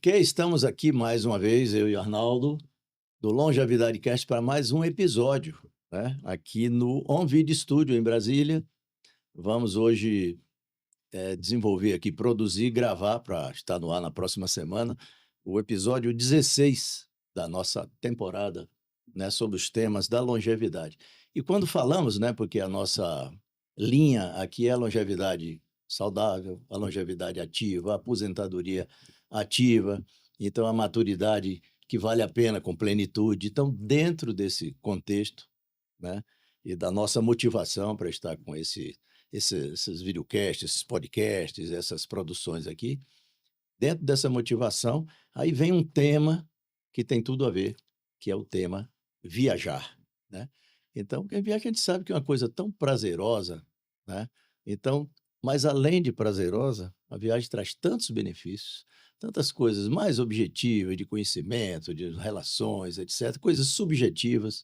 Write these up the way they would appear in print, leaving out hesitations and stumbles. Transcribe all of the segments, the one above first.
Ok, estamos aqui mais uma vez, eu e Arnaldo, do Longevidade Cast, para mais um episódio, né? Aqui no On Video Studio, em Brasília. Vamos hoje desenvolver aqui, produzir e gravar para estar no ar na próxima semana, o episódio 16 da nossa temporada, né? Sobre os temas da longevidade. E quando falamos, né? Porque a nossa linha aqui é a longevidade saudável, a longevidade ativa, a aposentadoria ativa, então a maturidade que vale a pena com plenitude. Então, dentro desse contexto, né, e da nossa motivação para estar com esses videocasts, esses podcasts, essas produções aqui, dentro dessa motivação, aí vem um tema que tem tudo a ver, que é o tema viajar, né? Então, quem viaja a gente sabe que é uma coisa tão prazerosa, né? Então, mas além de prazerosa, a viagem traz tantos benefícios, tantas coisas mais objetivas de conhecimento, de relações, etc., coisas subjetivas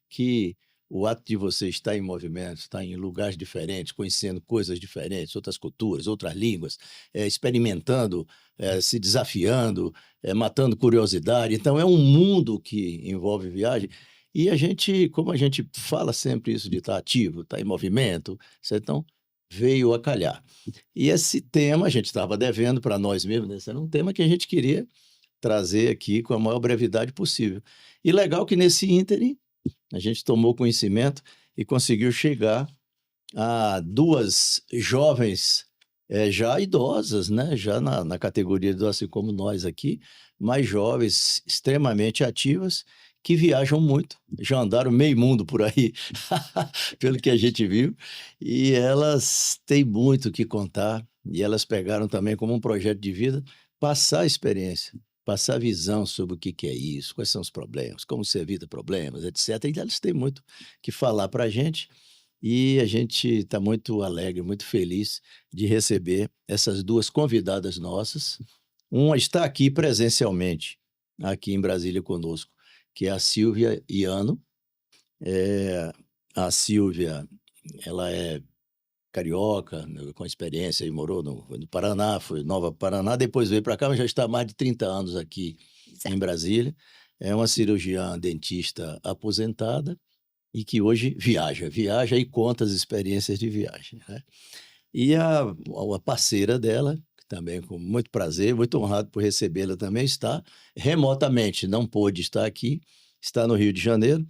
que o ato de você estar em movimento, estar em lugares diferentes, conhecendo coisas diferentes, outras culturas, outras línguas, experimentando, se desafiando, matando curiosidade. Então, é um mundo que envolve viagem. E a gente, como a gente fala sempre isso de estar ativo, estar em movimento, então veio a calhar. E esse tema a gente estava devendo para nós mesmos, né? Esse era um tema que a gente queria trazer aqui com a maior brevidade possível. E legal que nesse ínterim a gente tomou conhecimento e conseguiu chegar a duas jovens, já idosas, né? Já na categoria de assim como nós aqui, mais jovens, extremamente ativas, que viajam muito, já andaram meio mundo por aí, pelo que a gente viu, e elas têm muito o que contar, e elas pegaram também como um projeto de vida passar a experiência, passar a visão sobre o que que é isso, quais são os problemas, como se evita problemas, etc. E elas têm muito que falar para a gente, e a gente está muito alegre, muito feliz de receber essas duas convidadas nossas. Uma está aqui presencialmente, aqui em Brasília conosco, que é a Silvia Iano. A Silvia, ela é carioca, né, com experiência, e morou no Paraná, foi Nova Paraná, depois veio para cá, mas já está há mais de 30 anos aqui em Certo. Brasília. É uma cirurgiã dentista aposentada e que hoje viaja e conta as experiências de viagem, né? E a parceira dela, que também com muito prazer, muito honrado por recebê-la também, está remotamente, não pôde estar aqui, está no Rio de Janeiro.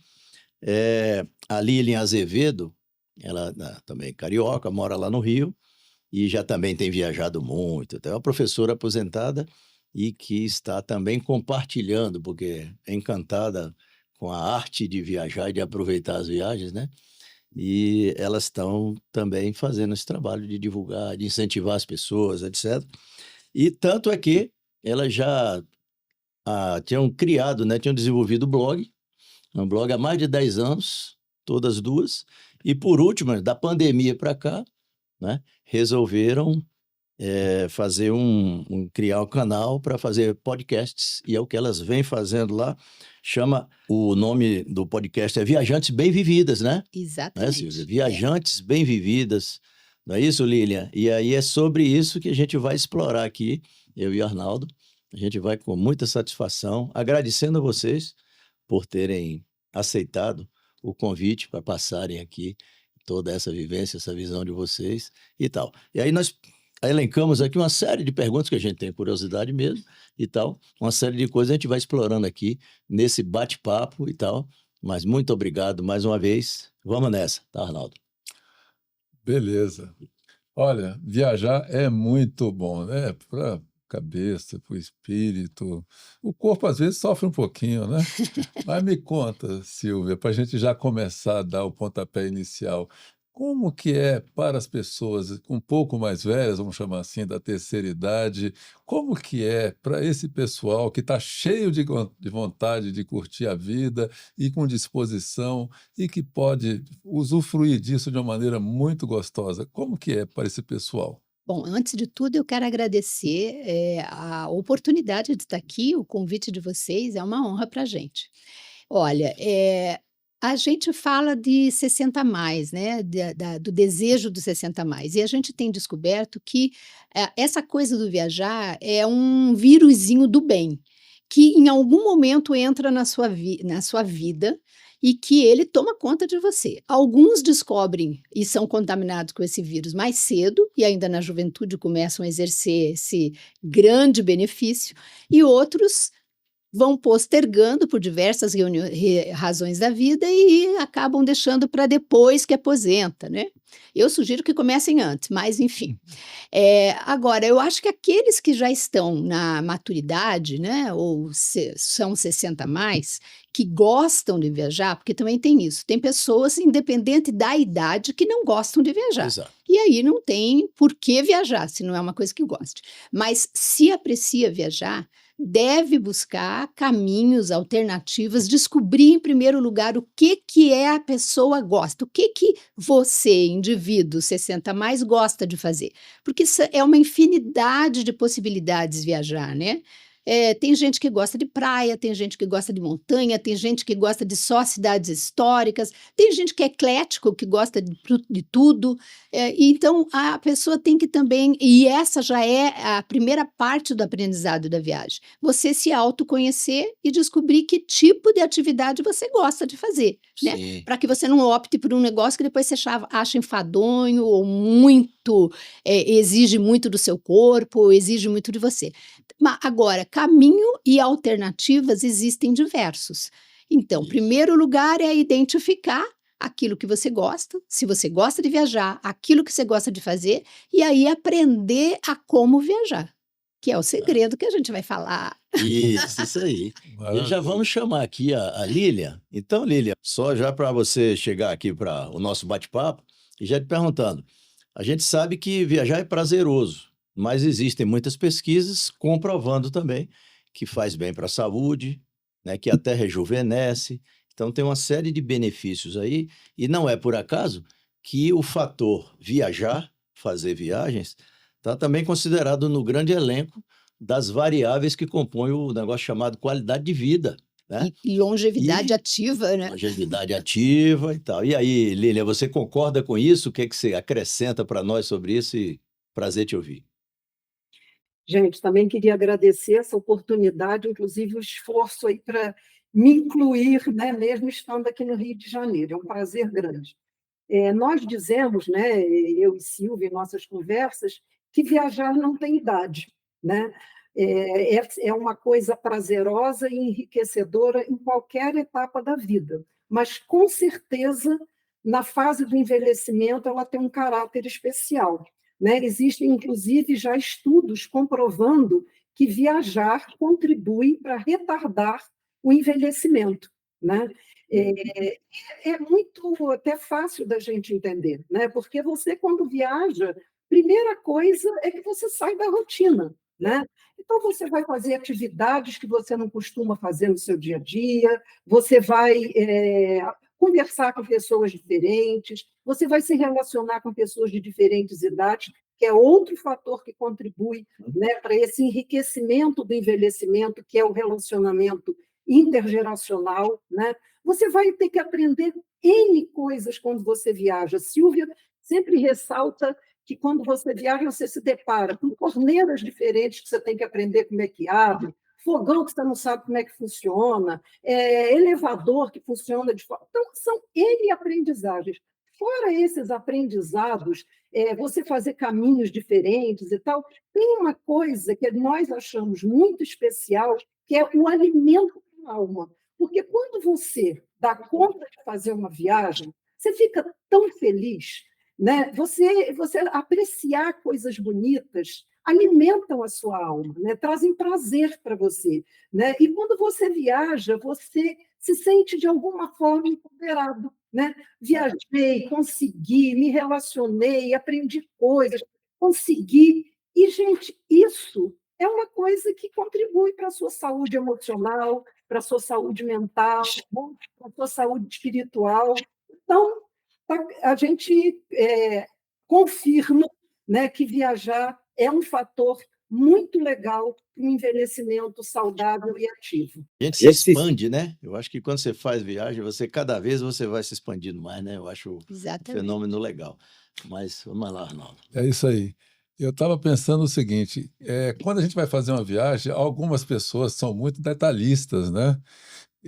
A Lilian Azevedo, ela também é carioca, mora lá no Rio e já também tem viajado muito. Então, é uma professora aposentada e que está também compartilhando, porque é encantada com a arte de viajar e de aproveitar as viagens, né? E elas estão também fazendo esse trabalho de divulgar, de incentivar as pessoas, etc. E tanto é que elas já tinham criado, né, tinham desenvolvido o blog, um blog há mais de 10 anos, todas duas, e por último, da pandemia para cá, né, resolveram fazer criar um canal para fazer podcasts, e é o que elas vêm fazendo lá. O nome do podcast é Viajantes Bem Vividas, né, Silvia? Exatamente. É. Viajantes Bem Vividas, não é isso, Lilian? E aí é sobre isso que a gente vai explorar aqui, eu e Arnaldo. A gente vai com muita satisfação, agradecendo a vocês por terem aceitado o convite para passarem aqui toda essa vivência, essa visão de vocês e tal. E aí nós elencamos aqui uma série de perguntas que a gente tem curiosidade mesmo e tal, uma série de coisas a gente vai explorando aqui nesse bate-papo e tal, mas muito obrigado mais uma vez. Vamos nessa, tá, Arnaldo? Beleza. Olha, viajar é muito bom, né, para cabeça, para o espírito. O corpo às vezes sofre um pouquinho, né. Mas me conta, Silvia, para a gente já começar a dar o pontapé inicial, como que é para as pessoas um pouco mais velhas, vamos chamar assim, da terceira idade, como que é para esse pessoal que está cheio de vontade de curtir a vida e com disposição e que pode usufruir disso de uma maneira muito gostosa, como que é para esse pessoal? Bom, antes de tudo eu quero agradecer, a oportunidade de estar aqui, o convite de vocês é uma honra para a gente. Olha, A gente fala de 60 a mais, né, do desejo do 60 a mais, e a gente tem descoberto que, essa coisa do viajar é um viruzinho do bem, que em algum momento entra na sua vida e que ele toma conta de você. Alguns descobrem e são contaminados com esse vírus mais cedo, e ainda na juventude começam a exercer esse grande benefício, e outros vão postergando por diversas razões da vida e acabam deixando para depois que aposenta, né. Eu sugiro que comecem antes, mas enfim. Agora eu acho que aqueles que já estão na maturidade, né, ou são 60 a mais, que gostam de viajar, porque também tem isso, tem pessoas independente da idade que não gostam de viajar. Exato. E aí não tem por que viajar, se não é uma coisa que goste. Mas se aprecia viajar, deve buscar caminhos, alternativas, descobrir em primeiro lugar o que é a pessoa gosta, o que você, indivíduo 60 a mais, gosta de fazer. Porque isso é uma infinidade de possibilidades viajar, né. Tem gente que gosta de praia, tem gente que gosta de montanha, tem gente que gosta de só cidades históricas, tem gente que é eclético, que gosta de tudo. E então a pessoa tem que também, e essa já é a primeira parte do aprendizado da viagem, você se autoconhecer e descobrir que tipo de atividade você gosta de fazer, né, Sim. para que você não opte por um negócio que depois você acha enfadonho ou muito, exige muito do seu corpo, ou exige muito de você. Agora, caminho e alternativas existem diversos. Então, Isso. primeiro lugar é identificar aquilo que você gosta, se você gosta de viajar, aquilo que você gosta de fazer, e aí aprender a como viajar, que é o Tá. segredo que a gente vai falar. Isso aí. E já Maravilha. vamos chamar aqui a Lília. Então, Lília, só já para você chegar aqui para o nosso bate-papo, e já te perguntando, a gente sabe que viajar é prazeroso, mas existem muitas pesquisas comprovando também que faz bem para a saúde, né, que até rejuvenesce. Então tem uma série de benefícios aí, e não é por acaso que o fator viajar, fazer viagens, está também considerado no grande elenco das variáveis que compõem o negócio chamado qualidade de vida, né? E longevidade E ativa, né. longevidade ativa e tal. E aí, Lília, você concorda com isso? O que é que você acrescenta para nós sobre isso? E prazer te ouvir. Gente, também queria agradecer essa oportunidade, inclusive o esforço aí para me incluir, né, mesmo estando aqui no Rio de Janeiro. É um prazer grande. Nós dizemos, né, eu e Silvia, em nossas conversas, que viajar não tem idade, né? É uma coisa prazerosa e enriquecedora em qualquer etapa da vida, mas com certeza na fase do envelhecimento ela tem um caráter especial, né? Existem inclusive já estudos comprovando que viajar contribui para retardar o envelhecimento, né? É, é muito até fácil da gente entender, né? Porque você, quando viaja, primeira coisa é que você sai da rotina, né? Então, você vai fazer atividades que você não costuma fazer no seu dia a dia, você vai conversar com pessoas diferentes, você vai se relacionar com pessoas de diferentes idades, que é outro fator que contribui, né, para esse enriquecimento do envelhecimento, que é o relacionamento intergeracional, né? Você vai ter que aprender N coisas quando você viaja. Silvia sempre ressalta que quando você viaja, você se depara com torneiras diferentes que você tem que aprender como é que abre, fogão que você não sabe como é que funciona, elevador que funciona de forma. Então, são N aprendizagens. Fora esses aprendizados, você fazer caminhos diferentes e tal, tem uma coisa que nós achamos muito especial, que é o alimento da alma. Porque quando você dá conta de fazer uma viagem, você fica tão feliz, né? Você apreciar coisas bonitas alimentam a sua alma, né? Trazem prazer para você, né? E quando você viaja, você se sente de alguma forma empoderado, né? Viajei, consegui, me relacionei, aprendi coisas, consegui. E, gente, isso é uma coisa que contribui para a sua saúde emocional, para a sua saúde mental, para a sua saúde espiritual. Então, a gente confirma, né, que viajar é um fator muito legal para um envelhecimento saudável e ativo. A gente se expande, né? Eu acho que quando você faz viagem, cada vez você vai se expandindo mais, né? Eu acho um Exatamente. fenômeno legal. Mas vamos lá, Arnaldo. É isso aí. Eu estava pensando o seguinte, quando a gente vai fazer uma viagem, algumas pessoas são muito detalhistas, né?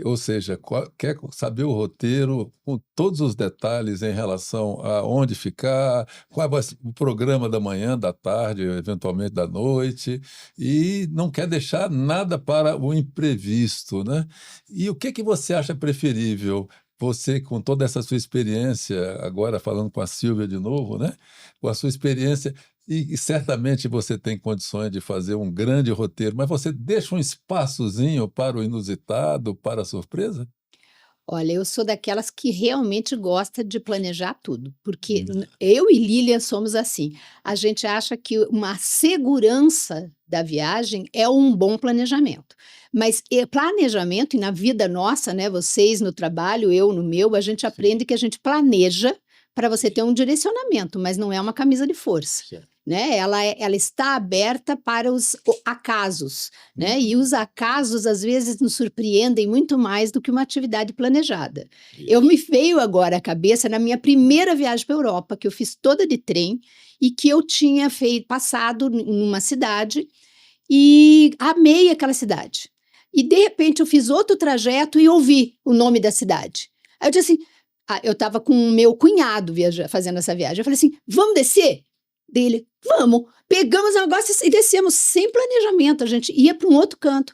Ou seja, quer saber o roteiro com todos os detalhes em relação a onde ficar, qual vai ser o programa da manhã, da tarde, eventualmente da noite, e não quer deixar nada para o imprevisto, né? E o que você acha preferível? Você, com toda essa sua experiência, agora falando com a Silvia de novo, né? Com a sua experiência, e certamente você tem condições de fazer um grande roteiro, mas você deixa um espaçozinho para o inusitado, para a surpresa? Olha, eu sou daquelas que realmente gosta de planejar tudo, porque Hum. eu e Lília somos assim. A gente acha que uma segurança da viagem é um bom planejamento. Mas planejamento, e na vida nossa, né? Vocês no trabalho, eu no meu, a gente aprende que a gente planeja para você ter um direcionamento, mas não é uma camisa de força. Certo. Né? Ela está aberta para os acasos, né? E os acasos às vezes nos surpreendem muito mais do que uma atividade planejada. Eu me veio agora à cabeça na minha primeira viagem para a Europa, que eu fiz toda de trem e que eu tinha passado numa cidade e amei aquela cidade. E de repente eu fiz outro trajeto e ouvi o nome da cidade. Aí eu disse assim, eu estava com o meu cunhado fazendo essa viagem. Eu falei assim, vamos descer? Dele, vamos. Pegamos o negócio e descemos sem planejamento. A gente ia para um outro canto.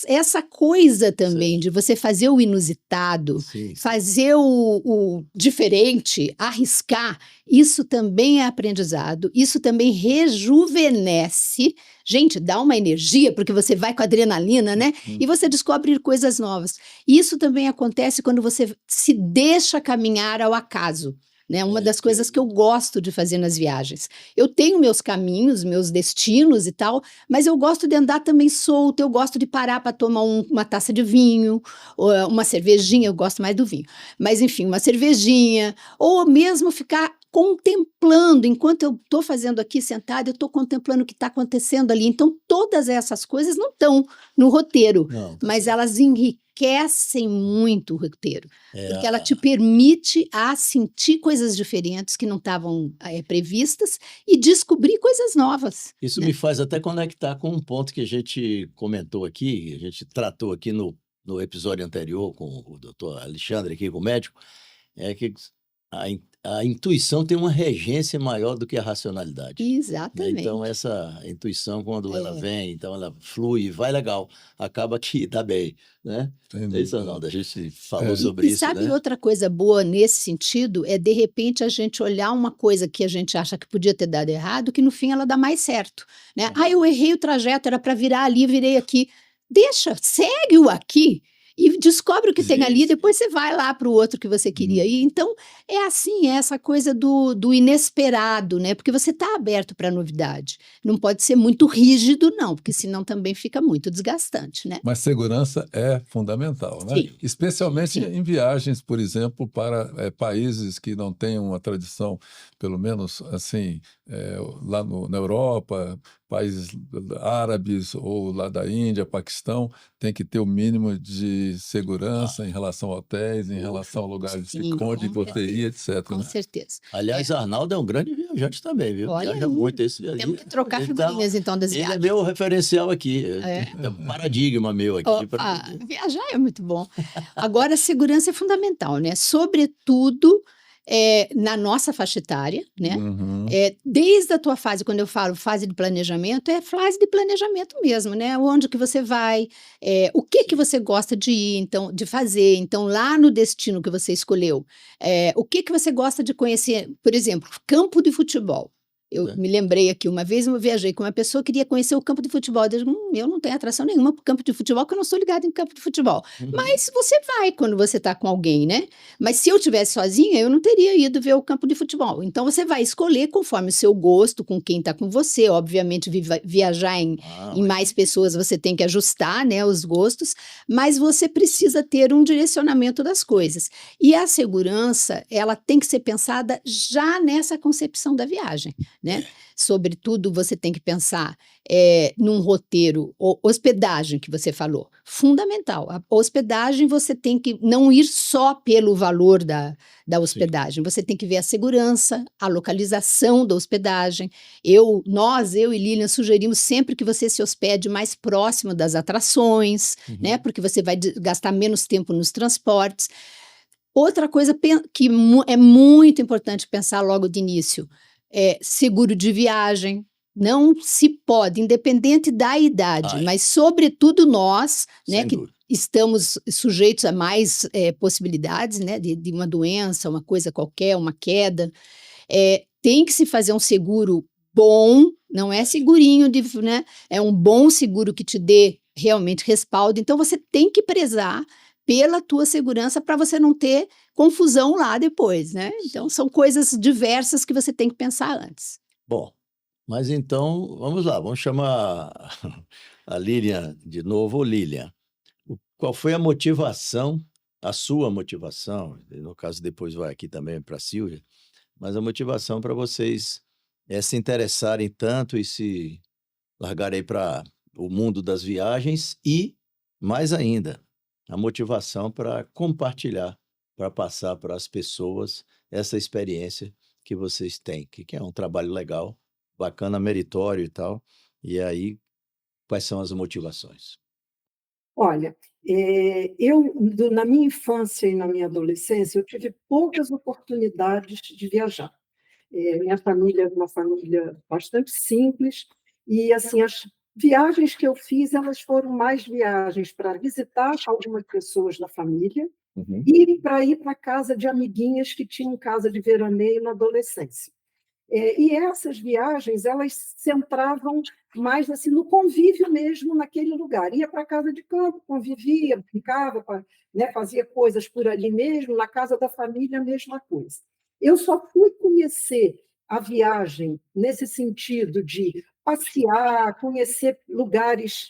Essa coisa também de você fazer o inusitado, Sim. fazer o diferente, arriscar, isso também é aprendizado, isso também rejuvenesce. Gente, dá uma energia, porque você vai com adrenalina, né? E você descobre coisas novas. Isso também acontece quando você se deixa caminhar ao acaso. Né? Uma das coisas que eu gosto de fazer nas viagens. Eu tenho meus caminhos, meus destinos e tal, mas eu gosto de andar também solto, eu gosto de parar para tomar uma taça de vinho, ou uma cervejinha, eu gosto mais do vinho, mas enfim, uma cervejinha, ou mesmo ficar contemplando, enquanto eu estou fazendo aqui sentada, eu estou contemplando o que está acontecendo ali. Então, todas essas coisas não estão no roteiro, mas elas enriquecem muito o roteiro, porque ela te permite a sentir coisas diferentes que não estavam previstas e descobrir coisas novas. Isso, né? me faz até conectar com um ponto que a gente comentou aqui, a gente tratou aqui no episódio anterior com o doutor Alexandre, aqui, com o médico, é que a intuição tem uma regência maior do que a racionalidade. Né? Exatamente. Então, essa intuição, quando ela vem, então ela flui, vai legal, acaba que dá bem. Né? É isso, Arnaldo, a gente falou sobre isso. Sabe, né? outra coisa boa nesse sentido é, de repente, a gente olhar uma coisa que a gente acha que podia ter dado errado, que no fim ela dá mais certo. Né? Eu errei o trajeto, era para virar ali, virei aqui. Deixa, segue-o aqui. E descobre o que tem ali, depois você vai lá para o outro que você queria ir. Então, é assim, é essa coisa do inesperado, né? Porque você está aberto para a novidade. Não pode ser muito rígido, não, porque senão também fica muito desgastante, né? Mas segurança é fundamental, né? Sim. Especialmente em viagens, por exemplo, para países que não têm uma tradição, pelo menos assim, lá na Europa, países árabes ou lá da Índia, Paquistão, tem que ter o mínimo de segurança em relação a hotéis, em relação ao lugar onde você ia, etc. Com certeza. Aliás, Arnaldo é um grande viajante também, viu? Olha Viaja aí. muito esse viagem. Temos que trocar figurinhas, então, das Ele é viagens. meu referencial aqui, é um paradigma meu aqui. Viajar é muito bom. Agora, a segurança é fundamental, né? Sobretudo na nossa faixa etária, né? Desde a tua fase, quando eu falo fase de planejamento, é fase de planejamento mesmo, né? Onde que você vai, o que você gosta de ir, então, de fazer. Então, lá no destino que você escolheu, o que você gosta de conhecer, por exemplo, campo de futebol. Eu me lembrei aqui, uma vez eu viajei com uma pessoa que queria conhecer o campo de futebol. Eu digo, eu não tenho atração nenhuma para o campo de futebol, porque eu não sou ligada em campo de futebol. Mas você vai quando você está com alguém, né? Mas se eu estivesse sozinha, eu não teria ido ver o campo de futebol. Então, você vai escolher conforme o seu gosto, com quem está com você. Obviamente, viajar em mais pessoas, você tem que ajustar, né, os gostos. Mas você precisa ter um direcionamento das coisas. E a segurança, ela tem que ser pensada já nessa concepção da viagem. né? Sobretudo, você tem que pensar num roteiro, hospedagem que você falou, fundamental. A hospedagem você tem que não ir só pelo valor da Sim. hospedagem, você tem que ver a segurança, a localização da hospedagem. Eu e Lilian sugerimos sempre que você se hospede mais próximo das atrações, né? Uhum. Porque você vai gastar menos tempo nos transportes. Outra coisa que é muito importante pensar logo de início é seguro de viagem. Não se pode, independente da idade, Ai, mas sobretudo nós, né, sem que dúvida. estamos sujeitos a mais possibilidades, né, de uma doença, uma coisa qualquer, uma queda. Tem que se fazer um seguro bom, não é segurinho né? É um bom seguro que te dê realmente respaldo. Então você tem que prezar pela tua segurança para você não ter confusão lá depois, né? Então são coisas diversas que você tem que pensar antes. Bom, mas então, vamos lá, vamos chamar a Lilian de novo. Ô, Lilian, qual foi a motivação, a sua motivação, no caso depois vai aqui também para a Silvia, mas a motivação para vocês se interessarem tanto e se largarem para o mundo das viagens e, mais ainda, a motivação para compartilhar, para passar para as pessoas essa experiência que vocês têm, que é um trabalho legal, bacana, meritório e tal. E aí, quais são as motivações? Olha, na minha infância e na minha adolescência, eu tive poucas oportunidades de viajar. Minha família é uma família bastante simples e, assim, as viagens que eu fiz, elas foram mais viagens para visitar algumas pessoas da família Uhum. e para ir para a casa de amiguinhas que tinham casa de veraneio na adolescência. E essas viagens, elas se centravam mais assim, no convívio mesmo naquele lugar. Ia para a casa de campo, convivia, brincava, né, fazia coisas por ali mesmo, na casa da família, a mesma coisa. Eu só fui conhecer a viagem nesse sentido de passear, conhecer lugares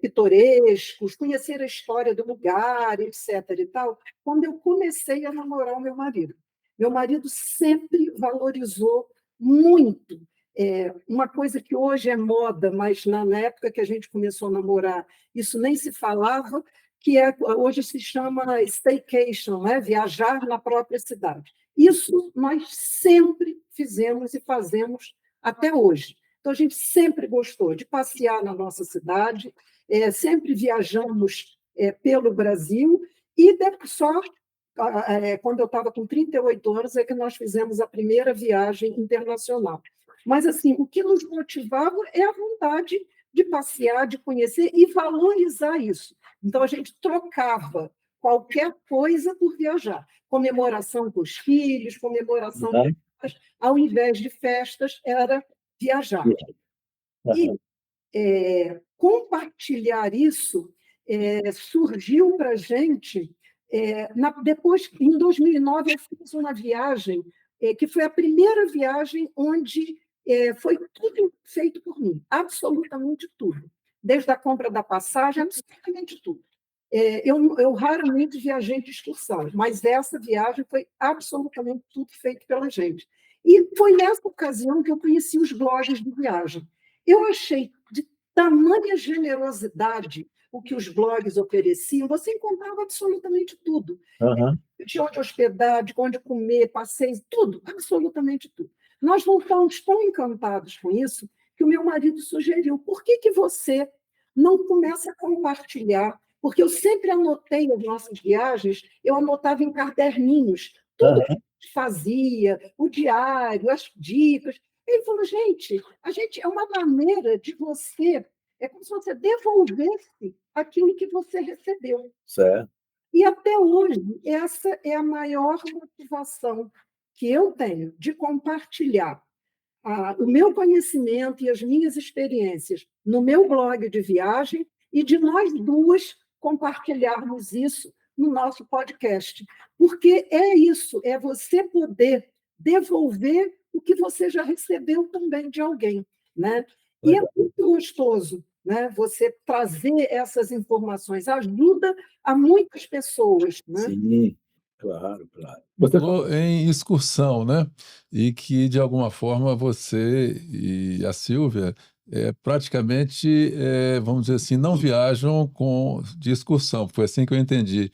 pitorescos, conhecer a história do lugar, etc. e tal, quando eu comecei a namorar o meu marido. Meu marido sempre valorizou muito. Uma coisa que hoje é moda, mas na época que a gente começou a namorar, isso nem se falava, que hoje se chama staycation, né? Viajar na própria cidade. Isso nós sempre fizemos e fazemos até hoje. Então, a gente sempre gostou de passear na nossa cidade, sempre viajamos pelo Brasil, e só quando eu estava com 38 anos, é que nós fizemos a primeira viagem internacional. Mas, assim, o que nos motivava é a vontade de passear, de conhecer e valorizar isso. Então, a gente trocava qualquer coisa por viajar. Comemoração com os filhos, comemoração... Uhum. Ao invés de festas, era viajar. Uhum. E compartilhar isso surgiu para a gente... depois, em 2009, eu fiz uma viagem que foi a primeira viagem onde foi tudo feito por mim, absolutamente tudo, desde a compra da passagem, absolutamente tudo. Eu raramente viajei de excursão, mas essa viagem foi absolutamente tudo feito pela gente. E foi nessa ocasião que eu conheci os blogs de viagem. Eu achei de tamanha generosidade o que os blogs ofereciam, você encontrava absolutamente tudo. Uhum. De onde hospedar, de onde comer, passeios, tudo, absolutamente tudo. Nós voltamos tão encantados com isso que o meu marido sugeriu, por que você não começa a compartilhar? Porque eu sempre anotei as nossas viagens, eu anotava em caderninhos, tudo que a gente fazia, o diário, as dicas. Ele falou, a gente é uma maneira de você, é como se você devolvesse aquilo que você recebeu. Certo. E até hoje, essa é a maior motivação que eu tenho de compartilhar o meu conhecimento e as minhas experiências no meu blog de viagem e de nós duas compartilharmos isso no nosso podcast. Porque é isso, é você poder devolver o que você já recebeu também de alguém, né? E é muito gostoso, né? Você trazer essas informações, ajuda a muitas pessoas, né? Sim. Claro, claro. Você falou em excursão, né? E que, de alguma forma, você e a Silvia praticamente, vamos dizer assim, não viajam de excursão, foi assim que eu entendi.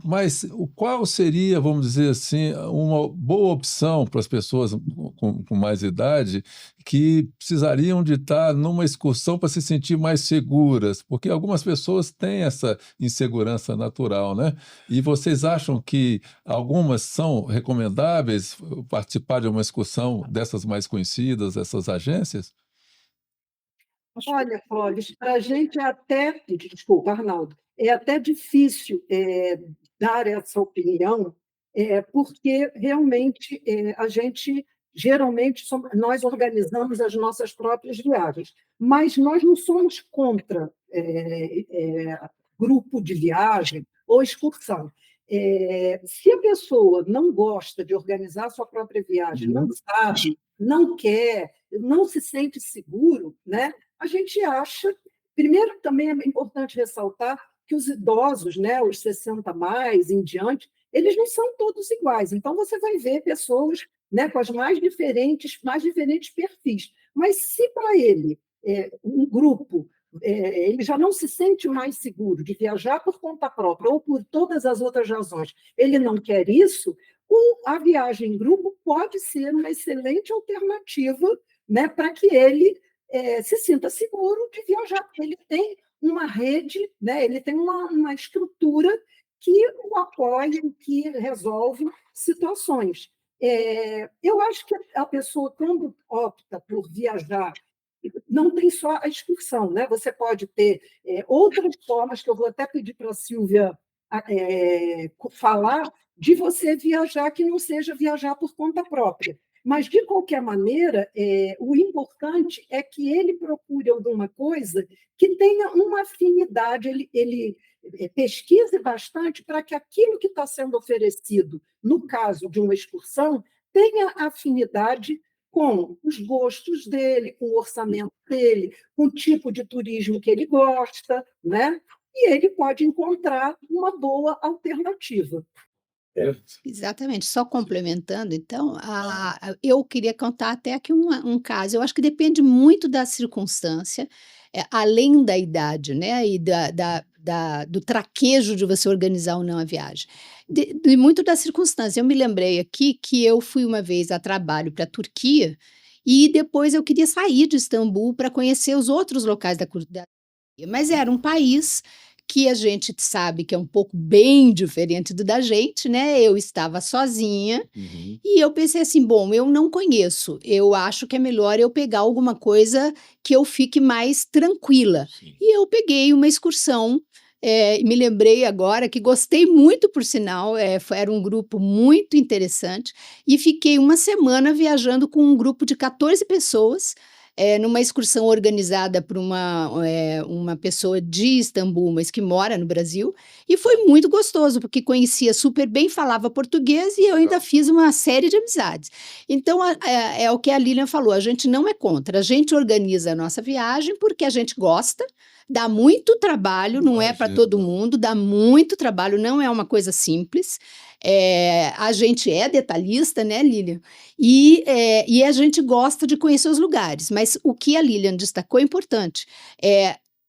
Mas qual seria, vamos dizer assim, uma boa opção para as pessoas com mais idade que precisariam de estar numa excursão para se sentir mais seguras? Porque algumas pessoas têm essa insegurança natural, né? E vocês acham que algumas são recomendáveis participar de uma excursão dessas mais conhecidas, dessas agências? Olha, Clóvis, para a gente é até, desculpa, Arnaldo, é até difícil dar essa opinião, porque realmente a gente, geralmente, nós organizamos as nossas próprias viagens, mas nós não somos contra grupo de viagem ou excursão. Se a pessoa não gosta de organizar a sua própria viagem, não sabe, não quer, não se sente seguro, né? A gente acha. Primeiro, também é importante ressaltar que os idosos, né, os 60 mais em diante, eles não são todos iguais. Então, você vai ver pessoas, né, com as mais diferentes perfis. Mas se para ele, um grupo, ele já não se sente mais seguro de viajar por conta própria ou por todas as outras razões, ele não quer isso, a viagem em grupo pode ser uma excelente alternativa, né, para que ele se sinta seguro de viajar. Ele tem uma rede, né, ele tem uma estrutura que o apoia, que resolve situações. Eu acho que a pessoa, quando opta por viajar, não tem só a excursão, né? Você pode ter outras formas, que eu vou até pedir para a Silvia falar, de você viajar que não seja viajar por conta própria. Mas, de qualquer maneira, o importante é que ele procure alguma coisa que tenha uma afinidade, ele pesquise bastante para que aquilo que está sendo oferecido, no caso de uma excursão, tenha afinidade com os gostos dele, com o orçamento dele, com o tipo de turismo que ele gosta, né? E ele pode encontrar uma boa alternativa. Exatamente, só complementando, então, eu queria contar até aqui um caso, eu acho que depende muito da circunstância, além da idade, né, e do traquejo de você organizar ou não a viagem. Muito da circunstância, eu me lembrei aqui que eu fui uma vez a trabalho para a Turquia, e depois eu queria sair de Istambul para conhecer os outros locais da Turquia, mas era um país que a gente sabe que é um pouco bem diferente do da gente, né, eu estava sozinha, Uhum. e eu pensei assim: "Bom, eu não conheço, eu acho que é melhor eu pegar alguma coisa que eu fique mais tranquila". Sim. E eu peguei uma excursão, me lembrei agora que gostei muito, por sinal, era um grupo muito interessante, e fiquei uma semana viajando com um grupo de 14 pessoas, numa excursão organizada por uma pessoa de Istambul, mas que mora no Brasil, e foi muito gostoso, porque conhecia super bem, falava português e eu ainda fiz uma série de amizades. Então, é o que a Lilian falou, a gente não é contra, a gente organiza a nossa viagem porque a gente gosta, dá muito trabalho, não é para todo mundo, dá muito trabalho, não é uma coisa simples. A gente é detalhista, né, Lilian? E a gente gosta de conhecer os lugares, mas o que a Lilian destacou é importante.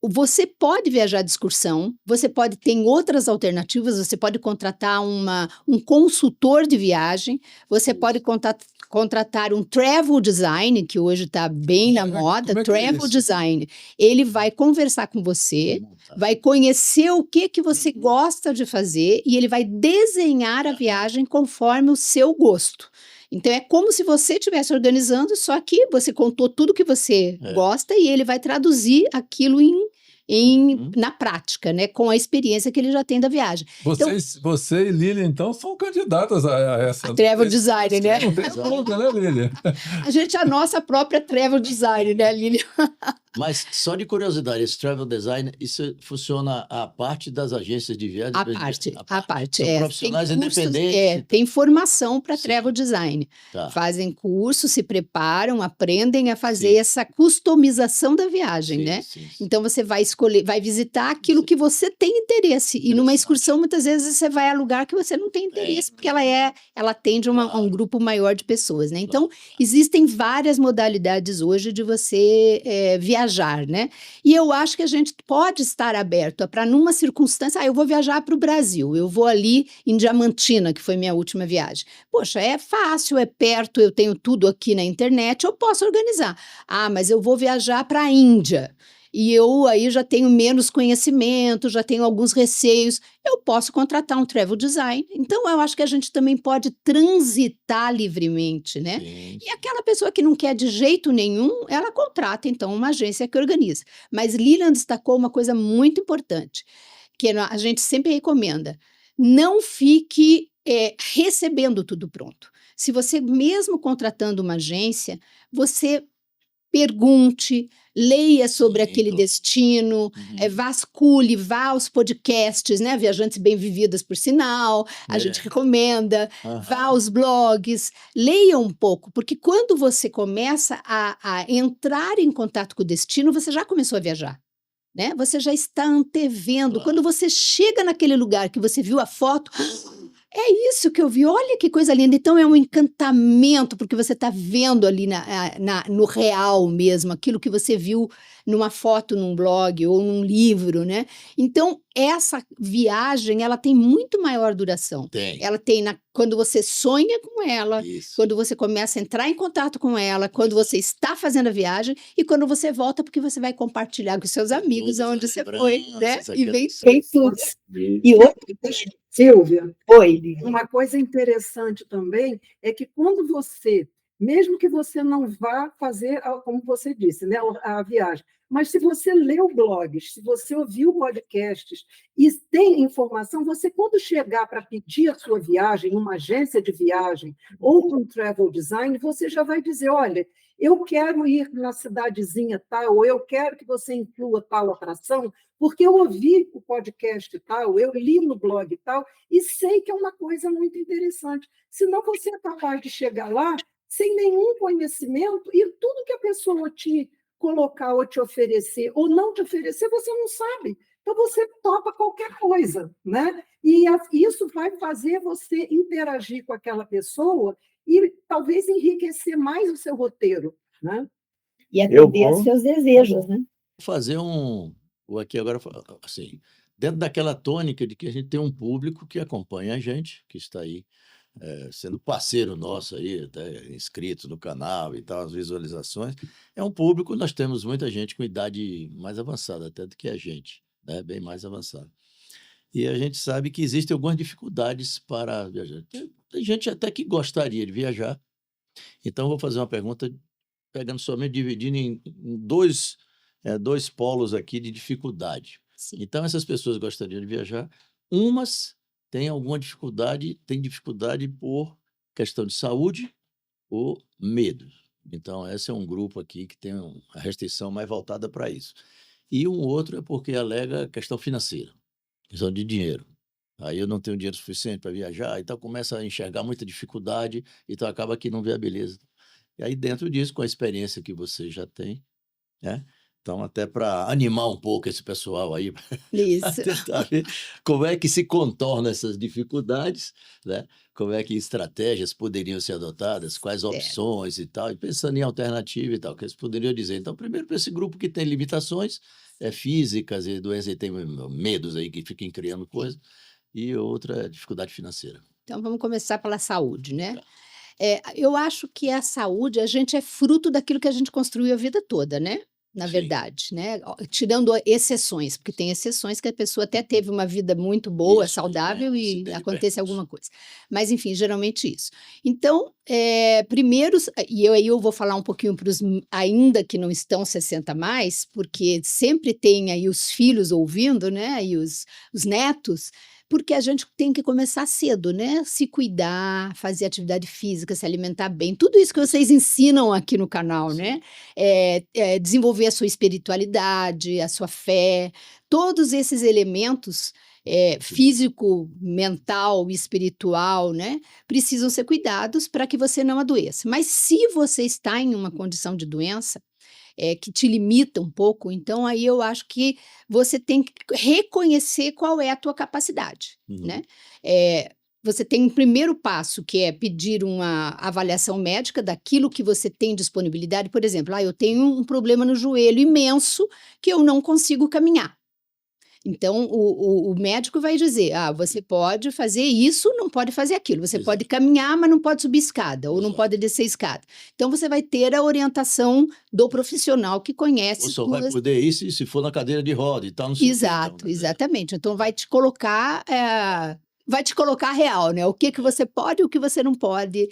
Você pode viajar de excursão, você pode ter outras alternativas, você pode contratar um consultor de viagem, você pode contratar um travel design, que hoje está bem na moda, como é que é travel isso? design. Ele vai conversar com você, vai conhecer o que você gosta de fazer e ele vai desenhar a viagem conforme o seu gosto. Então, é como se você estivesse organizando, só que você contou tudo que você gosta e ele vai traduzir aquilo na prática, né, com a experiência que ele já tem da viagem. Você e Lilian, então, são candidatas a essa. A travel design, né? Não tem dúvida, né, Lilian? A gente é a nossa própria travel design, né, Lilian? Mas só de curiosidade, esse travel design, isso funciona à parte das agências de viagem? A parte, São tem profissionais cursos, independentes? tem formação para Sim. travel design. Tá. Fazem curso, se preparam, aprendem a fazer Sim. essa customização da viagem, Sim, né? sim, sim. Então você vai escolher, vai visitar aquilo Sim. que você tem interesse. E numa Interessante. excursão, muitas vezes, você vai a lugar que você não tem interesse, porque ela atende a um Claro. grupo maior de pessoas, né? Então, Claro. existem várias modalidades hoje de você viajar, né? E eu acho que a gente pode estar aberto para, numa circunstância, eu vou viajar para o Brasil, eu vou ali em Diamantina, que foi minha última viagem. Poxa, é fácil, é perto, eu tenho tudo aqui na internet, eu posso organizar. Ah, mas eu vou viajar para a Índia. E eu aí já tenho menos conhecimento, já tenho alguns receios. Eu posso contratar um travel design. Então, eu acho que a gente também pode transitar livremente, né? Sim, E sim. aquela pessoa que não quer de jeito nenhum, ela contrata, então, uma agência que organiza. Mas Lilian destacou uma coisa muito importante, que a gente sempre recomenda: não fique recebendo tudo pronto. Se você, mesmo contratando uma agência, você pergunte, leia sobre Sim, aquele claro. destino, Uhum. vasculhe, vá aos podcasts, né? Viajantes Bem-Vividas, por sinal, a gente recomenda, vá Aham. aos blogs, leia um pouco, porque quando você começa a entrar em contato com o destino, você já começou a viajar. Né? Você já está antevendo. Quando Claro. você chega naquele lugar que você viu a foto, é isso que eu vi, olha que coisa linda. Então é um encantamento, porque você está vendo ali no real mesmo, aquilo que você viu numa foto, num blog ou num livro, né? Então, essa viagem, ela tem muito maior duração. Tem. Ela tem quando você sonha com ela, Isso. quando você começa a entrar em contato com ela, quando você está fazendo a viagem e quando você volta, porque você vai compartilhar com seus amigos Todas aonde as você foi, né? lembranças, E vem aquelas... tudo. E outra, Silvia, uma coisa interessante também é que quando você, mesmo que você não vá fazer, como você disse, né, a viagem, mas se você leu blogs, se você ouviu podcasts e tem informação, você, quando chegar para pedir a sua viagem numa agência de viagem ou com travel design, você já vai dizer: olha, eu quero ir na cidadezinha tal, ou eu quero que você inclua tal atração, porque eu ouvi o podcast tal, eu li no blog tal, e sei que é uma coisa muito interessante. Senão você é capaz de chegar lá sem nenhum conhecimento e tudo que a pessoa te colocar ou te oferecer ou não te oferecer, você não sabe. Então, você topa qualquer coisa, né? E isso vai fazer você interagir com aquela pessoa e talvez enriquecer mais o seu roteiro, né? E atender aos seus desejos, né? Fazer vou aqui agora, assim, dentro daquela tônica de que a gente tem um público que acompanha a gente, que está aí sendo parceiro nosso aí, até inscrito no canal e tal, as visualizações. É um público, nós temos muita gente com idade mais avançada até do que a gente, né? Bem mais avançada. E a gente sabe que existem algumas dificuldades para viajar. Tem gente até que gostaria de viajar. Então, vou fazer uma pergunta pegando somente, dividindo em dois polos aqui de dificuldade. Sim. Então, essas pessoas gostariam de viajar. Umas têm alguma dificuldade, têm dificuldade por questão de saúde ou medo. Então, esse é um grupo aqui que tem a restrição mais voltada para isso. E um outro é porque alega questão financeira, questão de dinheiro. Aí eu não tenho dinheiro suficiente para viajar, então começa a enxergar muita dificuldade, então acaba que não viabiliza. E aí, dentro disso, com a experiência que você já tem, né? Então, até para animar um pouco esse pessoal aí, para Isso. tentar ver como é que se contorna essas dificuldades, né? Como é que estratégias poderiam ser adotadas, quais opções e tal, e pensando em alternativa e tal, que eles poderiam dizer. Então, primeiro, para esse grupo que tem limitações físicas e doenças e tem medos aí que fiquem criando coisas, e outra, dificuldade financeira. Então, vamos começar pela saúde, né? Tá. Eu acho que a saúde, a gente é fruto daquilo que a gente construiu a vida toda, né? Na Sim. verdade, né? Tirando exceções, porque tem exceções que a pessoa até teve uma vida muito boa, Isso, saudável se e der acontece percurso. alguma coisa. Mas, enfim, geralmente isso. Então, primeiro, e aí eu vou falar um pouquinho para os ainda que não estão 60 mais, porque sempre tem aí os filhos ouvindo, né? E os netos. Porque a gente tem que começar cedo, né? Se cuidar, fazer atividade física, se alimentar bem, tudo isso que vocês ensinam aqui no canal, né? Desenvolver a sua espiritualidade, a sua fé, todos esses elementos físico, mental, espiritual, né? Precisam ser cuidados para que você não adoeça. Mas se você está em uma condição de doença, que te limita um pouco, então aí eu acho que você tem que reconhecer qual é a tua capacidade, né? Você tem um primeiro passo, que é pedir uma avaliação médica daquilo que você tem disponibilidade. Por exemplo, eu tenho um problema no joelho imenso que eu não consigo caminhar. Então, o médico vai dizer, você pode fazer isso, não pode fazer aquilo. Você pode caminhar, mas não pode subir escada, ou não pode descer escada. Então, você vai ter a orientação do profissional que conhece. Ou só vai poder isso se for na cadeira de roda e tal. Exato, exatamente. Então, vai te colocar real, né? O que você pode e o que você não pode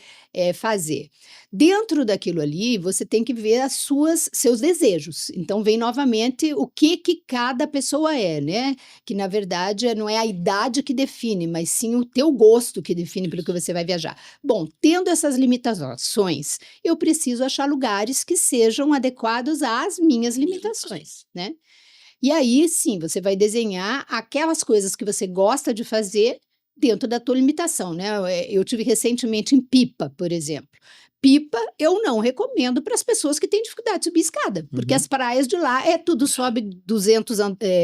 fazer. Dentro daquilo ali, você tem que ver seus desejos. Então, vem novamente o que cada pessoa é, né? Que, na verdade, não é a idade que define, mas sim o teu gosto que define pelo que você vai viajar. Bom, tendo essas limitações, eu preciso achar lugares que sejam adequados às minhas limitações, né? E aí, sim, você vai desenhar aquelas coisas que você gosta de fazer dentro da tua limitação, né? Eu tive recentemente em Pipa, por exemplo. Pipa, eu não recomendo para as pessoas que têm dificuldade de subir escada, porque as praias de lá tudo sobe 200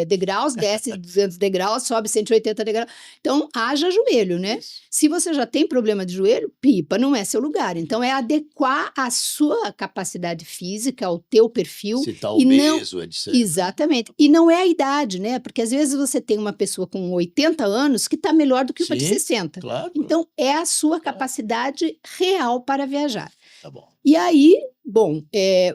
degraus, desce 200 degraus, sobe 180 degraus. Então, haja joelho, né? Isso. Se você já tem problema de joelho, Pipa não é seu lugar. Então, é adequar a sua capacidade física, ao teu perfil. Se está obeso, etc. Exatamente. E não é a idade, né? Porque às vezes você tem uma pessoa com 80 anos que está melhor do que uma de 60. Claro. Então, é a sua capacidade real para viajar. Tá bom. E aí,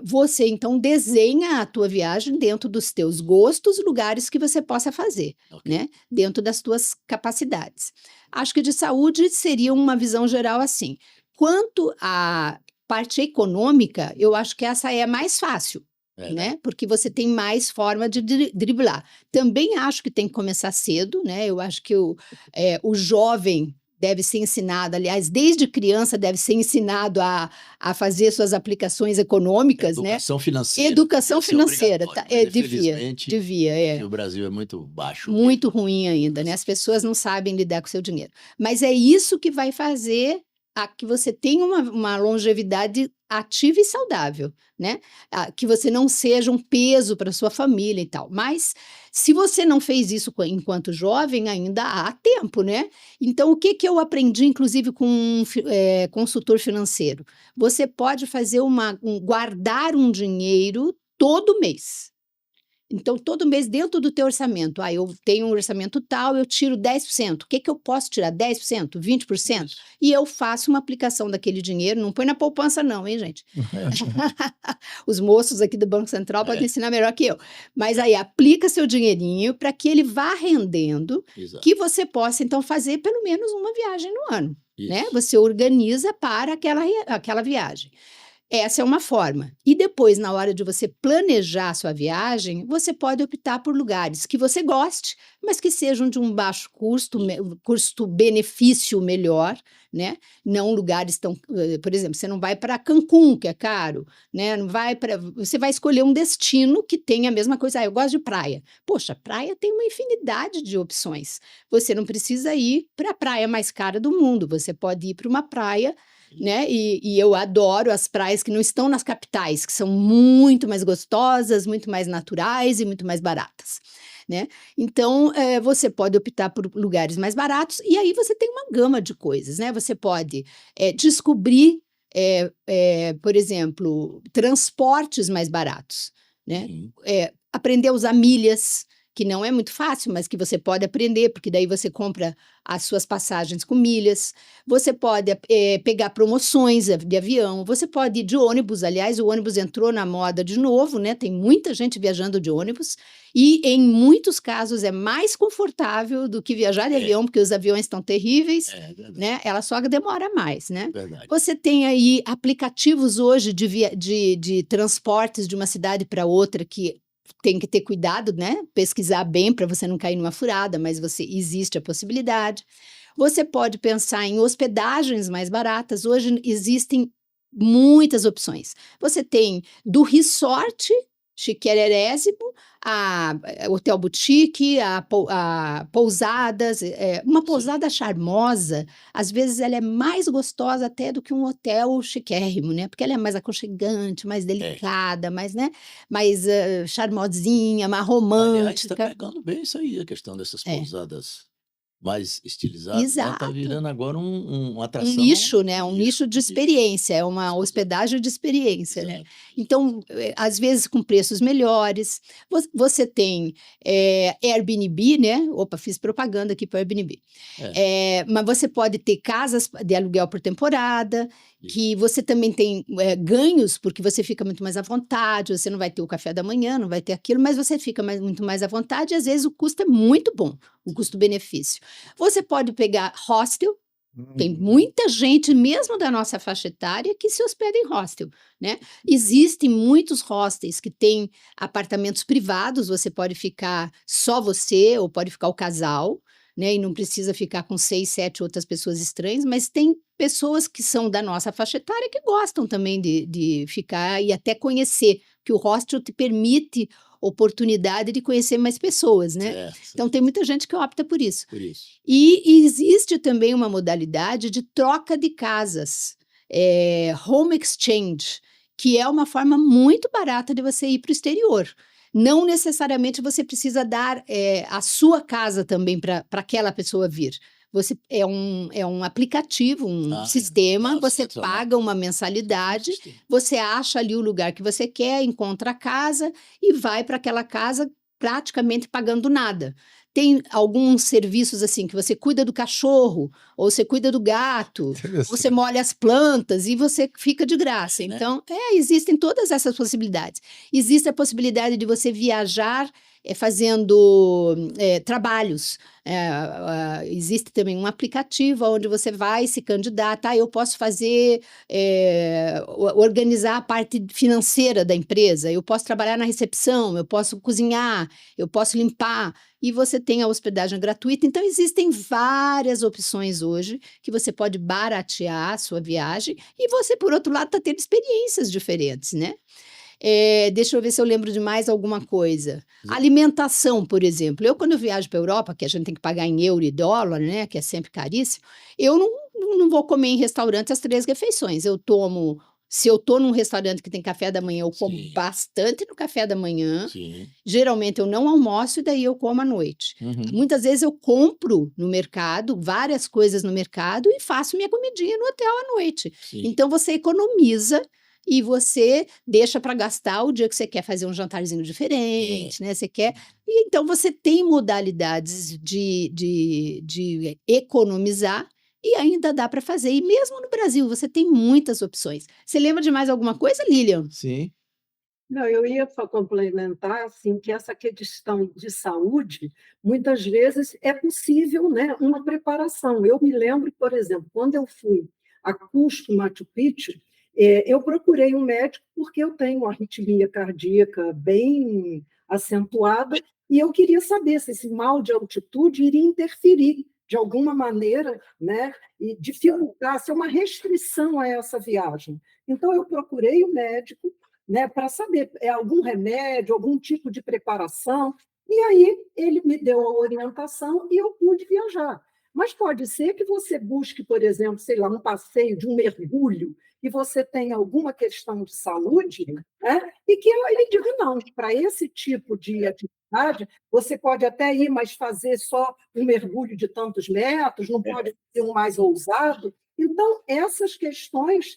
você então desenha a tua viagem dentro dos teus gostos, lugares que você possa fazer, né? Dentro das tuas capacidades. Acho que de saúde seria uma visão geral assim. Quanto à parte econômica, eu acho que essa é a mais fácil. Né? Porque você tem mais forma de driblar. Também acho que tem que começar cedo, né? Eu acho que o jovem deve ser ensinado, aliás, desde criança deve ser ensinado a fazer suas aplicações econômicas, Educação né? financeira. Educação financeira, devia. O Brasil é muito baixo. Muito ruim ainda, né? As pessoas não sabem lidar com o seu dinheiro. Mas é isso que vai fazer que você tenha uma longevidade ativa e saudável, né? Que você não seja um peso para sua família e tal. Mas se você não fez isso enquanto jovem, ainda há tempo, né? Então, o que eu aprendi, inclusive, com um consultor financeiro? Você pode fazer guardar um dinheiro todo mês. Então, todo mês, dentro do teu orçamento, eu tenho um orçamento tal, eu tiro 10%. O que eu posso tirar? 10%? 20%? Isso. E eu faço uma aplicação daquele dinheiro, não põe na poupança não, hein, gente? Os moços aqui do Banco Central podem ensinar melhor que eu. Mas aí, aplica seu dinheirinho para que ele vá rendendo, que você possa, então, fazer pelo menos uma viagem no ano, né? Você organiza para aquela viagem. Essa é uma forma. E depois, na hora de você planejar a sua viagem, você pode optar por lugares que você goste, mas que sejam de um baixo custo-benefício melhor, né? Não lugares tão... Por exemplo, você não vai para Cancún, que é caro, né? Você vai escolher um destino que tenha a mesma coisa. Eu gosto de praia. Poxa, praia tem uma infinidade de opções. Você não precisa ir para a praia mais cara do mundo. Você pode ir para uma praia, né? E eu adoro as praias que não estão nas capitais, que são muito mais gostosas, muito mais naturais e muito mais baratas, né? Então, você pode optar por lugares mais baratos e aí você tem uma gama de coisas, né? Você pode descobrir, por exemplo, transportes mais baratos, né? Aprender a usar milhas, que não é muito fácil, mas que você pode aprender, porque daí você compra as suas passagens com milhas, você pode pegar promoções de avião, você pode ir de ônibus, aliás, o ônibus entrou na moda de novo, né? Tem muita gente viajando de ônibus, e em muitos casos é mais confortável do que viajar de avião, porque os aviões estão terríveis, né? Ela só demora mais, né? Verdade. Você tem aí aplicativos hoje de transportes de uma cidade para outra que tem que ter cuidado, né? Pesquisar bem para você não cair numa furada, mas existe a possibilidade. Você pode pensar em hospedagens mais baratas. Hoje existem muitas opções. Você tem do resort chiquérérésimo, a hotel boutique, a pousadas. Uma Sim. pousada charmosa, às vezes ela é mais gostosa até do que um hotel chiquérrimo, né? Porque ela é mais aconchegante, mais É. delicada, mais charmosinha, mais Aliás, está romântica. pegando bem isso aí, a questão dessas É, pousadas mais estilizadas, né? Está exato. virando agora uma Um atração, nicho, né? um Um nicho de nicho. experiência, é uma Exato. hospedagem de experiência, né? Exato. Então, às vezes com preços melhores. Você tem Airbnb, né? Opa, fiz propaganda aqui para o Airbnb. Mas você pode ter casas de aluguel por temporada, que você também tem ganhos, porque você fica muito mais à vontade, você não vai ter o café da manhã, não vai ter aquilo, mas você fica muito mais à vontade e às vezes o custo é muito bom, o custo-benefício. Você pode pegar hostel. Tem muita gente, mesmo da nossa faixa etária, que se hospeda em hostel, né? Existem muitos hostels que têm apartamentos privados, você pode ficar só você, ou pode ficar o casal, né? E não precisa ficar com 6, 7 outras pessoas estranhas, mas tem pessoas que são da nossa faixa etária que gostam também de ficar e até conhecer, que o hostel te permite oportunidade de conhecer mais pessoas, né? Certo, Então, certo. tem muita gente que opta por isso. Por isso. E existe também uma modalidade de troca de casas, home exchange, que é uma forma muito barata de você ir para o exterior. Não necessariamente você precisa dar a sua casa também para aquela pessoa vir. É um aplicativo, um sistema, você paga uma mensalidade, você acha ali o lugar que você quer, encontra a casa e vai para aquela casa praticamente pagando nada. Tem alguns serviços assim que você cuida do cachorro, ou você cuida do gato, ou você Interessante. molha as plantas e você fica de graça. Né? Então, existem todas essas possibilidades. Existe a possibilidade de você viajar fazendo trabalhos. Existe também um aplicativo onde você vai se candidatar. Eu posso fazer, organizar a parte financeira da empresa, eu posso trabalhar na recepção, eu posso cozinhar, eu posso limpar, e você tem a hospedagem gratuita. Então, existem várias opções hoje que você pode baratear a sua viagem e você, por outro lado, está tendo experiências diferentes, né? Deixa eu ver se eu lembro de mais alguma coisa. Alimentação, por exemplo. Quando eu viajo para a Europa, que a gente tem que pagar em euro e dólar, né, que é sempre caríssimo, eu não vou comer em restaurante as 3 refeições. Se eu estou num restaurante que tem café da manhã, eu como Sim. bastante no café da manhã. Sim. Geralmente eu não almoço e daí eu como à noite. Uhum. Muitas vezes eu compro no mercado, várias coisas no mercado, e faço minha comidinha no hotel à noite. Sim. Então você economiza e você deixa para gastar o dia que você quer fazer um jantarzinho diferente, né? Você quer. E então você tem modalidades de economizar e ainda dá para fazer. E mesmo no Brasil, você tem muitas opções. Você lembra de mais alguma coisa, Lilian? Sim. Não, eu ia só complementar assim, que essa questão de saúde, muitas vezes é possível, né, uma preparação. Eu me lembro, por exemplo, quando eu fui a Cusco, Machu Picchu, eu procurei um médico porque eu tenho uma arritmia cardíaca bem acentuada e eu queria saber se esse mal de altitude iria interferir de alguma maneira, né, e dificultar, ser uma restrição a essa viagem. Então, eu procurei o médico, né, para saber algum remédio, algum tipo de preparação, e aí ele me deu a orientação e eu pude viajar. Mas pode ser que você busque, por exemplo, sei lá, um passeio de um mergulho e você tenha alguma questão de saúde, né, e que ele diga não, para esse tipo de atividade, você pode até ir, mas fazer só um mergulho de tantos metros, não pode ser um mais ousado. Então, essas questões,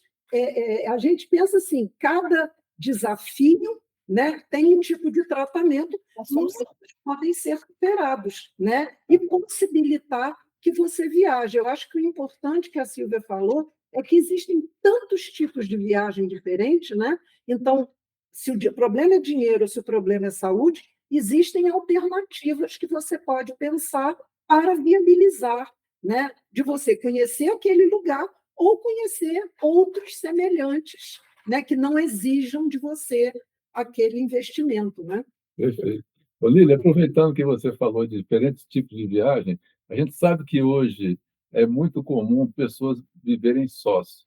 a gente pensa assim, cada desafio, né, tem um tipo de tratamento, mas podem ser superados, né, e possibilitar que você viaje. Eu acho que o importante que a Silvia falou é que existem tantos tipos de viagem diferentes, né? Então, se o problema é dinheiro, se o problema é saúde, existem alternativas que você pode pensar para viabilizar, né, de você conhecer aquele lugar ou conhecer outros semelhantes, né, que não exijam de você aquele investimento, né? Perfeito. Ô, Lília, aproveitando que você falou de diferentes tipos de viagem, a gente sabe que hoje é muito comum pessoas viverem sós.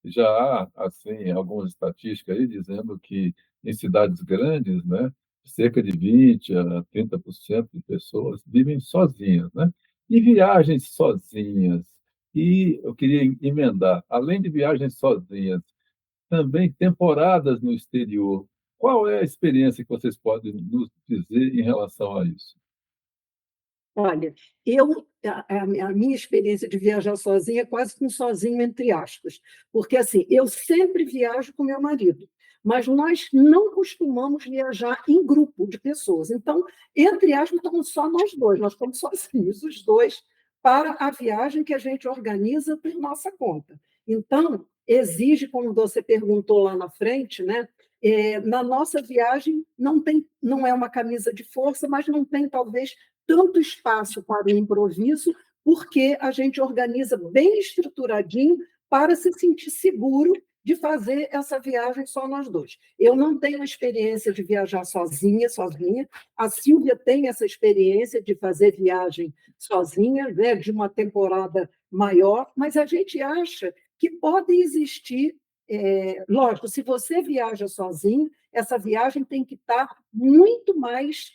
Já há, assim, algumas estatísticas aí dizendo que em cidades grandes, né, cerca de 20 a 30% de pessoas vivem sozinhas, né? E viagens sozinhas. E eu queria emendar, além de viagens sozinhas, também temporadas no exterior. Qual é a experiência que vocês podem nos dizer em relação a isso? Olha, a minha experiência de viajar sozinha é quase que um sozinho entre aspas, porque assim, eu sempre viajo com meu marido, mas nós não costumamos viajar em grupo de pessoas. Então, entre aspas, estamos só nós dois, nós estamos sozinhos, os dois, para a viagem que a gente organiza por nossa conta. Então, exige, como você perguntou lá na frente, né? Na nossa viagem não é uma camisa de força, mas não tem talvez tanto espaço para o improviso, porque a gente organiza bem estruturadinho para se sentir seguro de fazer essa viagem só nós dois. Eu não tenho experiência de viajar sozinha. A Silvia tem essa experiência de fazer viagem sozinha, né, de uma temporada maior, mas a gente acha que pode existir, lógico, se você viaja sozinho, essa viagem tem que estar muito mais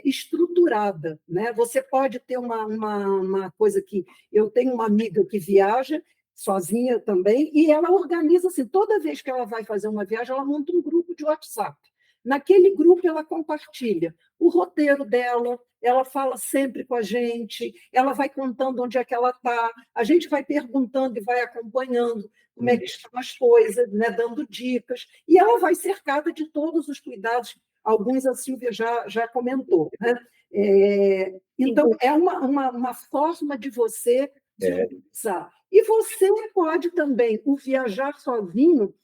estruturada, né? Você pode ter uma coisa que eu tenho uma amiga que viaja sozinha também e ela organiza assim, toda vez que ela vai fazer uma viagem, ela monta um grupo de WhatsApp. Naquele grupo ela compartilha o roteiro dela, ela fala sempre com a gente, ela vai contando onde é que ela está, a gente vai perguntando e vai acompanhando como é que estão as coisas, né, dando dicas, e ela vai cercada de todos os cuidados. Alguns a Silvia já comentou. Né? Então, é uma forma de você de organizar. E você pode também, o viajar sozinho,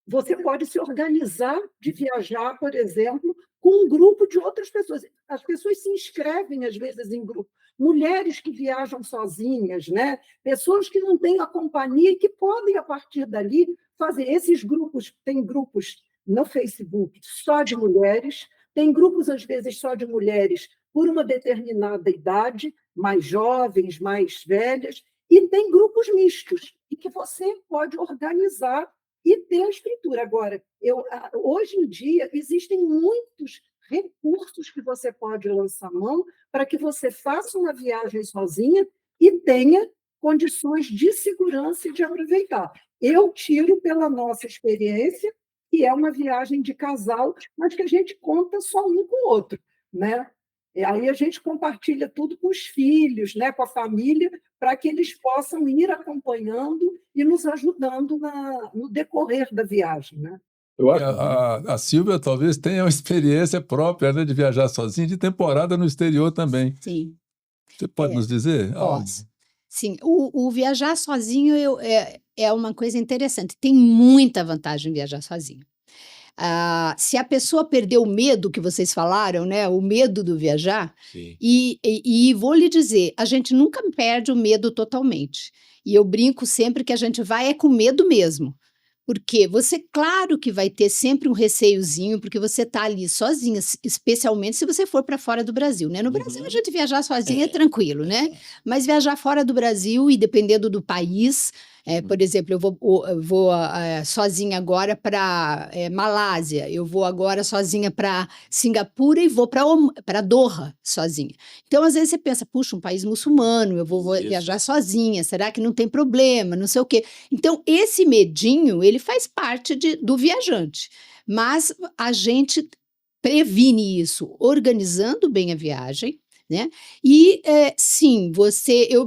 você pode se organizar de viajar, por exemplo, com um grupo de outras pessoas. As pessoas se inscrevem, às vezes, em grupo. Mulheres que viajam sozinhas, né? Pessoas que não têm a companhia e que podem, a partir dali, fazer. Esses grupos, tem grupos no Facebook só de mulheres, tem grupos, às vezes, só de mulheres por uma determinada idade, mais jovens, mais velhas, e tem grupos mistos, e que você pode organizar e ter a estrutura. Agora, hoje em dia, existem muitos recursos que você pode lançar mão para que você faça uma viagem sozinha e tenha condições de segurança e de aproveitar. Eu tiro pela nossa experiência, que é uma viagem de casal, mas que a gente conta só um com o outro, né? E aí a gente compartilha tudo com os filhos, né, com a família, para que eles possam ir acompanhando e nos ajudando no decorrer da viagem. Né? Eu acho a Silvia talvez tenha uma experiência própria, né, de viajar sozinha, de temporada no exterior também. Sim. Você pode nos dizer? Posso. Sim, o viajar sozinho é uma coisa interessante. Tem muita vantagem viajar sozinho. Se a pessoa perder o medo que vocês falaram, né, o medo do viajar, e vou lhe dizer, a gente nunca perde o medo totalmente. E eu brinco sempre que a gente vai com medo mesmo. Porque você, claro que vai ter sempre um receiozinho, porque você está ali sozinha, especialmente se você for para fora do Brasil, né? No Brasil, a gente viajar sozinha é tranquilo, né? Mas viajar fora do Brasil e dependendo do país, por exemplo, eu vou sozinha agora para Malásia, eu vou agora sozinha para Singapura e vou para Doha sozinha. Então, às vezes você pensa, puxa, um país muçulmano, eu vou viajar sozinha, será que não tem problema, não sei o quê. Então, esse medinho, ele faz parte do viajante, mas a gente previne isso organizando bem a viagem, né? E sim,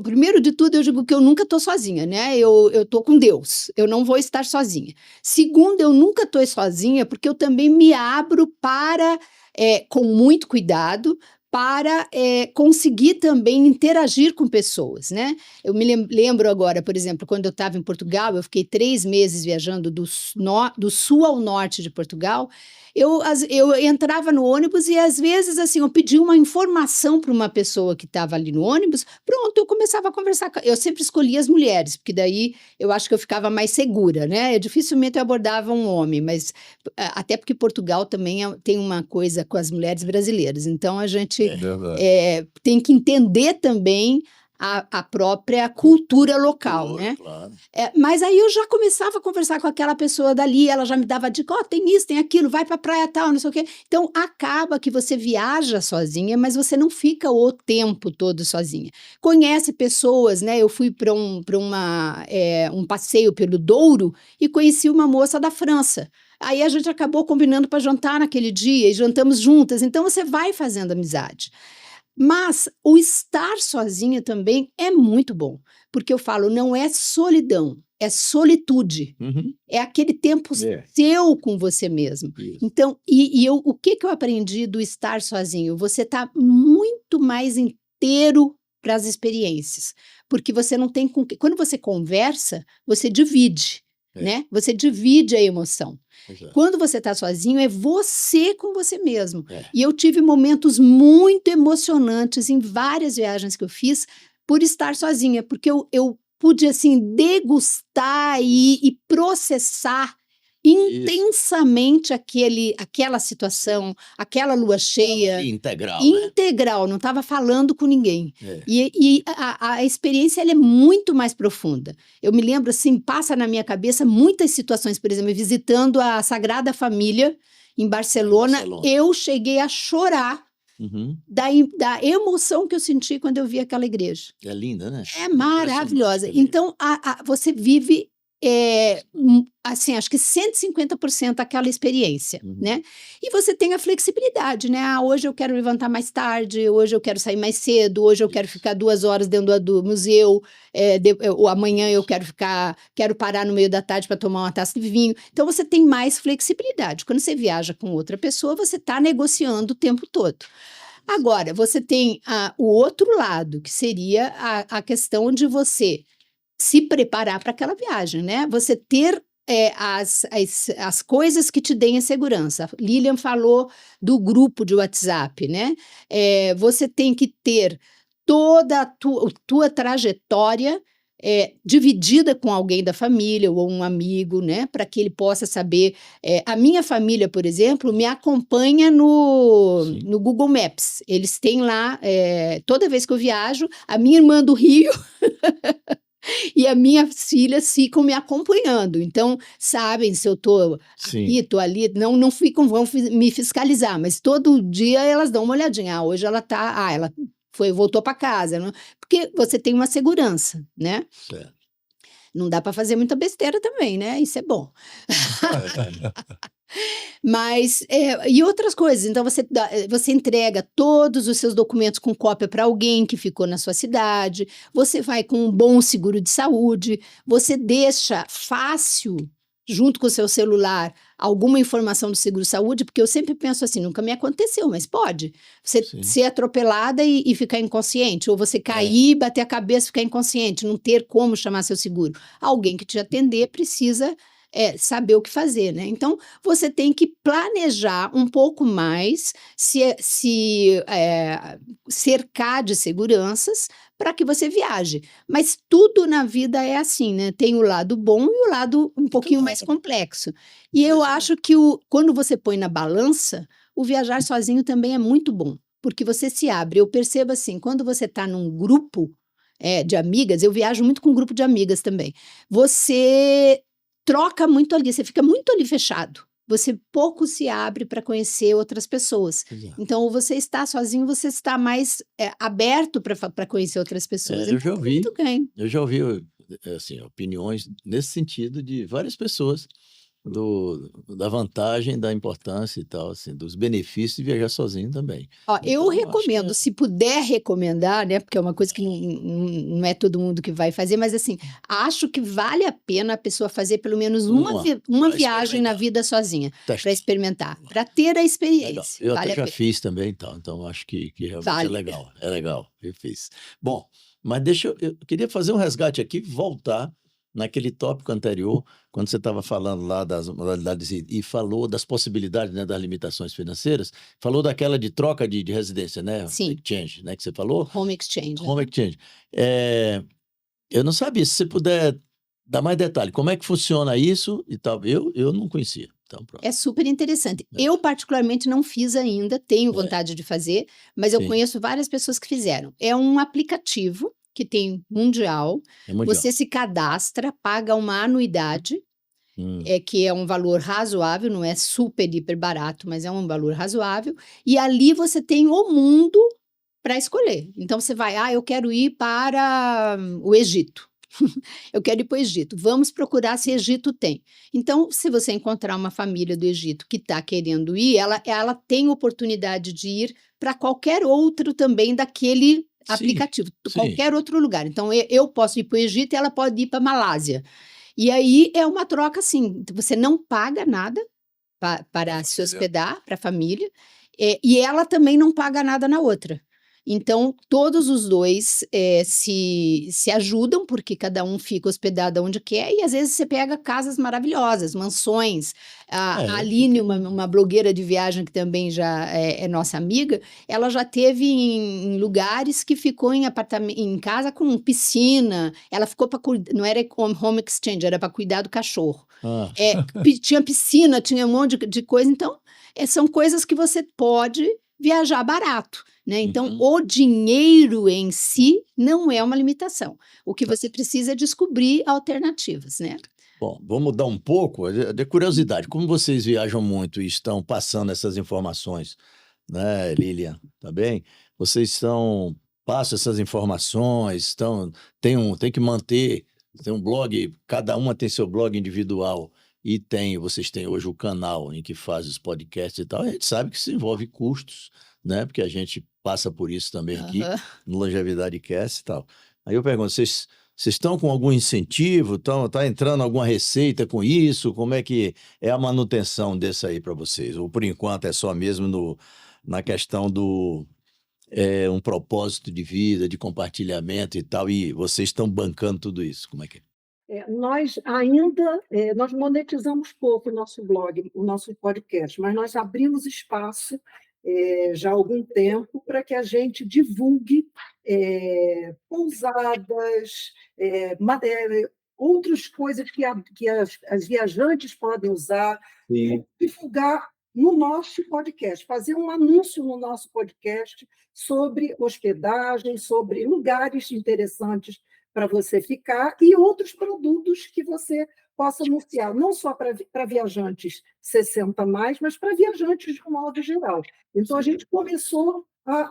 primeiro de tudo, eu digo que eu nunca estou sozinha, né? Eu estou com Deus, eu não vou estar sozinha. Segundo, eu nunca estou sozinha porque eu também me abro para, com muito cuidado, para conseguir também interagir com pessoas, né? Eu me lembro agora, por exemplo, quando eu estava em Portugal, eu fiquei 3 meses viajando do sul ao norte de Portugal. Eu entrava no ônibus e, às vezes, assim, eu pedia uma informação para uma pessoa que estava ali no ônibus, pronto, eu começava a conversar. Eu sempre escolhia as mulheres, porque daí eu acho que eu ficava mais segura, né? Dificilmente eu abordava um homem, mas até porque Portugal também tem uma coisa com as mulheres brasileiras, então a gente Verdade. tem que entender também a própria cultura local, né? Claro. Mas aí eu já começava a conversar com aquela pessoa dali, ela já me dava dica, tem isso, tem aquilo, vai pra praia tal, não sei o quê. Então, acaba que você viaja sozinha, mas você não fica o tempo todo sozinha. Conhece pessoas, né? Eu fui para um passeio pelo Douro e conheci uma moça da França. Aí a gente acabou combinando para jantar naquele dia e jantamos juntas. Então, você vai fazendo amizade. Mas o estar sozinha também é muito bom, porque eu falo, não é solidão, é solitude. Uhum. É aquele tempo seu com você mesmo. Isso. Então, o que eu aprendi do estar sozinho? Você está muito mais inteiro para as experiências, porque você não tem com que. Quando você conversa, você divide, né? Você divide a emoção. Exato. Quando você está sozinho, é você com você mesmo. E eu tive momentos muito emocionantes em várias viagens que eu fiz por estar sozinha, porque eu pude, assim, degustar e processar intensamente aquela situação, aquela lua cheia. Integral, Integral, não estava falando com ninguém. E a experiência ela é muito mais profunda. Eu me lembro, assim, passa na minha cabeça muitas situações, por exemplo, visitando a Sagrada Família em Barcelona, eu cheguei a chorar da emoção que eu senti quando eu vi aquela igreja. É linda, né? É maravilhosa. Então, você vive... assim, acho que 150% aquela experiência, né? E você tem a flexibilidade, né? Hoje eu quero levantar mais tarde, hoje eu quero sair mais cedo, hoje eu quero ficar 2 horas dentro do museu, ou amanhã eu quero parar no meio da tarde para tomar uma taça de vinho. Então você tem mais flexibilidade. Quando você viaja com outra pessoa, você está negociando o tempo todo. Agora, você tem o outro lado, que seria a questão de você se preparar para aquela viagem, né? Você ter as coisas que te deem a segurança. Lilian falou do grupo de WhatsApp, né? Você tem que ter toda a tua trajetória dividida com alguém da família ou um amigo, né? Para que ele possa saber. A minha família, por exemplo, me acompanha no Google Maps. Eles têm lá, toda vez que eu viajo, a minha irmã do Rio e as minhas filhas ficam me acompanhando. Então, sabem se eu estou aqui, estou ali, não vão me fiscalizar, mas todo dia elas dão uma olhadinha. Hoje ela está, ela voltou para casa, não? Porque você tem uma segurança, né? Certo. Não dá para fazer muita besteira também, né? Isso é bom. Mas, e outras coisas, então você entrega todos os seus documentos com cópia para alguém que ficou na sua cidade, você vai com um bom seguro de saúde, você deixa fácil, junto com o seu celular, alguma informação do seguro-saúde, porque eu sempre penso assim, nunca me aconteceu, mas pode. Você ser atropelada e ficar inconsciente, ou você cair, bater a cabeça e ficar inconsciente, não ter como chamar seu seguro. Alguém que te atender precisa saber o que fazer, né? Então, você tem que planejar um pouco mais, se cercar de seguranças para que você viaje. Mas tudo na vida é assim, né? Tem o lado bom e o lado um pouquinho mais complexo. E eu acho que quando você põe na balança, o viajar sozinho também é muito bom, porque você se abre. Eu percebo assim, quando você está num grupo de amigas, eu viajo muito com um grupo de amigas também, você troca muito ali, você fica muito ali fechado. Você pouco se abre para conhecer outras pessoas. Exato. Então, ou você está sozinho, você está mais aberto para conhecer outras pessoas. Eu já ouvi. Muito ganho. Eu já ouvi assim, opiniões nesse sentido de várias pessoas da vantagem, da importância e tal, assim, dos benefícios de viajar sozinho também. Ó, eu Então, acho que recomendo, se puder recomendar, né? Porque é uma coisa que não é todo mundo que vai fazer, mas assim, acho que vale a pena a pessoa fazer pelo menos uma pra viagem na experimentar. vida sozinha, para Teste. experimentar, para ter a Legal. experiência. Eu Vale até a já pena. fiz também, então acho que realmente é Vale. legal. É legal, eu fiz. Bom, mas eu queria fazer um resgate aqui, voltar naquele tópico anterior, quando você estava falando lá das modalidades e falou das possibilidades, né, das limitações financeiras, falou daquela de troca de residência, né? Sim. Exchange, né, que você falou? Home exchange. Home exchange. Eu não sabia, se você puder dar mais detalhe, como é que funciona isso e tal, eu não conhecia. Então, pronto. É super interessante. Eu, particularmente, não fiz ainda, tenho vontade de fazer, mas eu Sim. conheço várias pessoas que fizeram. É um aplicativo que tem mundial, É mundial. você se cadastra, paga uma anuidade, Hum. que é um valor razoável, não é super, hiper barato, mas é um valor razoável, e ali você tem o mundo para escolher. Então, você vai, eu quero ir para o Egito. Eu quero ir para o Egito. Vamos procurar se Egito tem. Então, se você encontrar uma família do Egito que está querendo ir, ela tem oportunidade de ir para qualquer outro também daquele Sim, aplicativo, sim. qualquer outro lugar. Então, eu posso ir para o Egito e ela pode ir para a Malásia. E aí é uma troca assim, você não paga nada para se hospedar, para a família, e ela também não paga nada na outra. Então, todos os dois se ajudam, porque cada um fica hospedado onde quer, e às vezes você pega casas maravilhosas, mansões. A Aline, uma blogueira de viagem que também já é nossa amiga, ela já teve em lugares que ficou em casa com piscina, ela ficou para cuidar, não era home exchange, era para cuidar do cachorro. Tinha piscina, tinha um monte de coisa, então são coisas que você pode viajar barato, né? Então, o dinheiro em si não é uma limitação. O que você precisa é descobrir alternativas, né? Bom, vamos mudar um pouco, de curiosidade, como vocês viajam muito e estão passando essas informações, né, Lilian, tá bem? Vocês passam essas informações, tem que manter, tem um blog, cada uma tem seu blog individual, e vocês têm hoje o canal em que faz os podcasts e tal, a gente sabe que isso envolve custos, né? Porque a gente passa por isso também aqui no Longevidade Cast e tal. Aí eu pergunto, vocês estão com algum incentivo? Tá entrando alguma receita com isso? Como é que é a manutenção desse aí para vocês? Ou por enquanto é só mesmo na questão do um propósito de vida, de compartilhamento e tal, e vocês estão bancando tudo isso? Como é que é? Nós nós monetizamos pouco o nosso blog, o nosso podcast, mas nós abrimos espaço já há algum tempo para que a gente divulgue pousadas, outras coisas que as viajantes podem usar, divulgar no nosso podcast, fazer um anúncio no nosso podcast sobre hospedagem, sobre lugares interessantes para você ficar e outros produtos que você possa anunciar, não só para viajantes 60 mais, mas para viajantes de um modo geral. Então, a gente começou a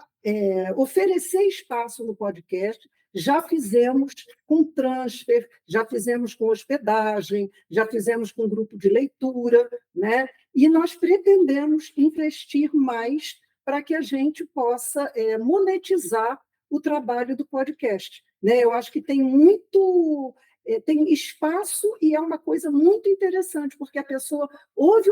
oferecer espaço no podcast, já fizemos com transfer, já fizemos com hospedagem, já fizemos com grupo de leitura, né? E nós pretendemos investir mais para que a gente possa monetizar o trabalho do podcast. Né? Eu acho que tem tem espaço e é uma coisa muito interessante, porque a pessoa ouve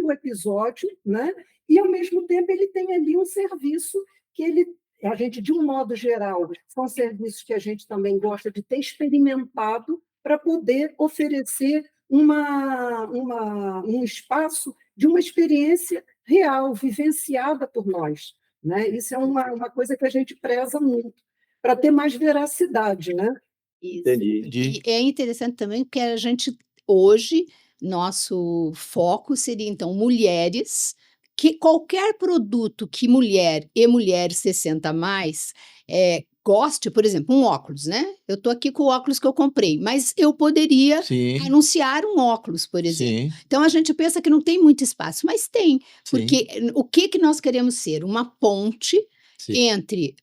o episódio, né? E, ao mesmo tempo, ele tem ali um serviço que a gente, de um modo geral, são serviços que a gente também gosta de ter experimentado para poder oferecer um espaço de uma experiência real, vivenciada por nós. Né? Isso é uma coisa que a gente preza muito, para ter mais veracidade, né? Isso. Entendi. E é interessante também porque a gente, hoje, nosso foco seria, então, mulheres, que qualquer produto que mulher 60 a mais goste, por exemplo, um óculos, né? Eu estou aqui com o óculos que eu comprei, mas eu poderia anunciar um óculos, por exemplo. Então, a gente pensa que não tem muito espaço, mas tem, porque o que nós queremos ser? Uma ponte entre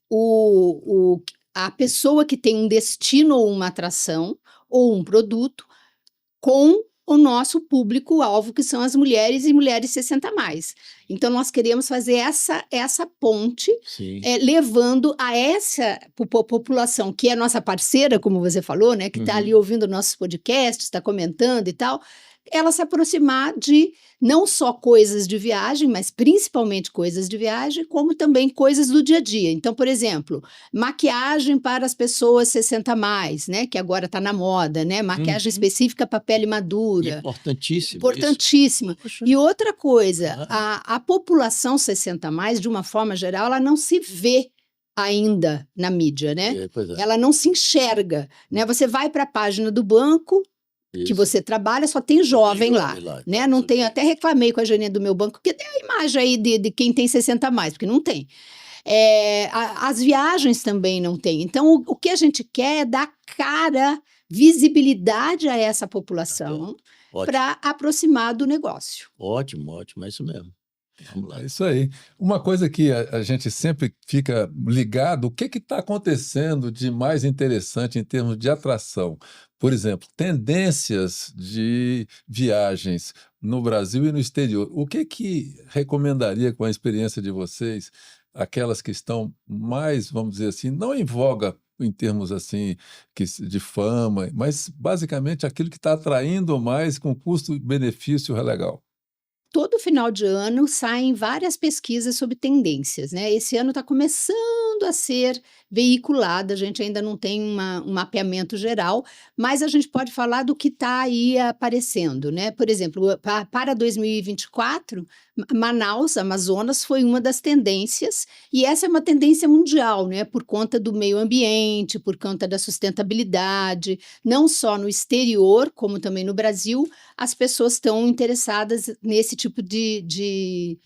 a pessoa que tem um destino ou uma atração ou um produto com o nosso público-alvo, que são as mulheres e mulheres 60 a mais. Então, nós queremos fazer essa ponte, Sim. levando a essa população, que é nossa parceira, como você falou, né, que está ali ouvindo nossos podcasts, está comentando e tal, ela se aproximar de não só coisas de viagem, mas principalmente coisas de viagem, como também coisas do dia a dia. Então, por exemplo, maquiagem para as pessoas 60 a mais, né, que agora está na moda, né, maquiagem específica para pele madura. Importantíssimo. Importantíssima. Poxa. E outra coisa, a população 60 a mais, de uma forma geral, ela não se vê ainda na mídia, né? Pois é. Ela não se enxerga, né? Você vai para a página do banco que você trabalha, só tem jovem lá, né? Não tem, até reclamei com a gerente do meu banco, porque tem a imagem aí de quem tem 60 a mais, porque não tem. As viagens também não tem. Então, o que a gente quer é dar cara, visibilidade a essa população para aproximar do negócio. Ótimo, ótimo, é isso mesmo. Vamos lá. É isso aí. Uma coisa que a gente sempre fica ligado, o que está acontecendo de mais interessante em termos de atração? Por exemplo, tendências de viagens no Brasil e no exterior. O que recomendaria, com a experiência de vocês, aquelas que estão mais, vamos dizer assim, não em voga em termos assim de fama, mas basicamente aquilo que está atraindo mais com custo-benefício legal? Todo final de ano saem várias pesquisas sobre tendências, né? Esse ano está começando a ser veiculada, a gente ainda não tem um mapeamento geral, mas a gente pode falar do que está aí aparecendo, né? Por exemplo, para 2024, Manaus, Amazonas, foi uma das tendências, e essa é uma tendência mundial, né? Por conta do meio ambiente, por conta da sustentabilidade, não só no exterior, como também no Brasil, as pessoas estão interessadas nesse tipo de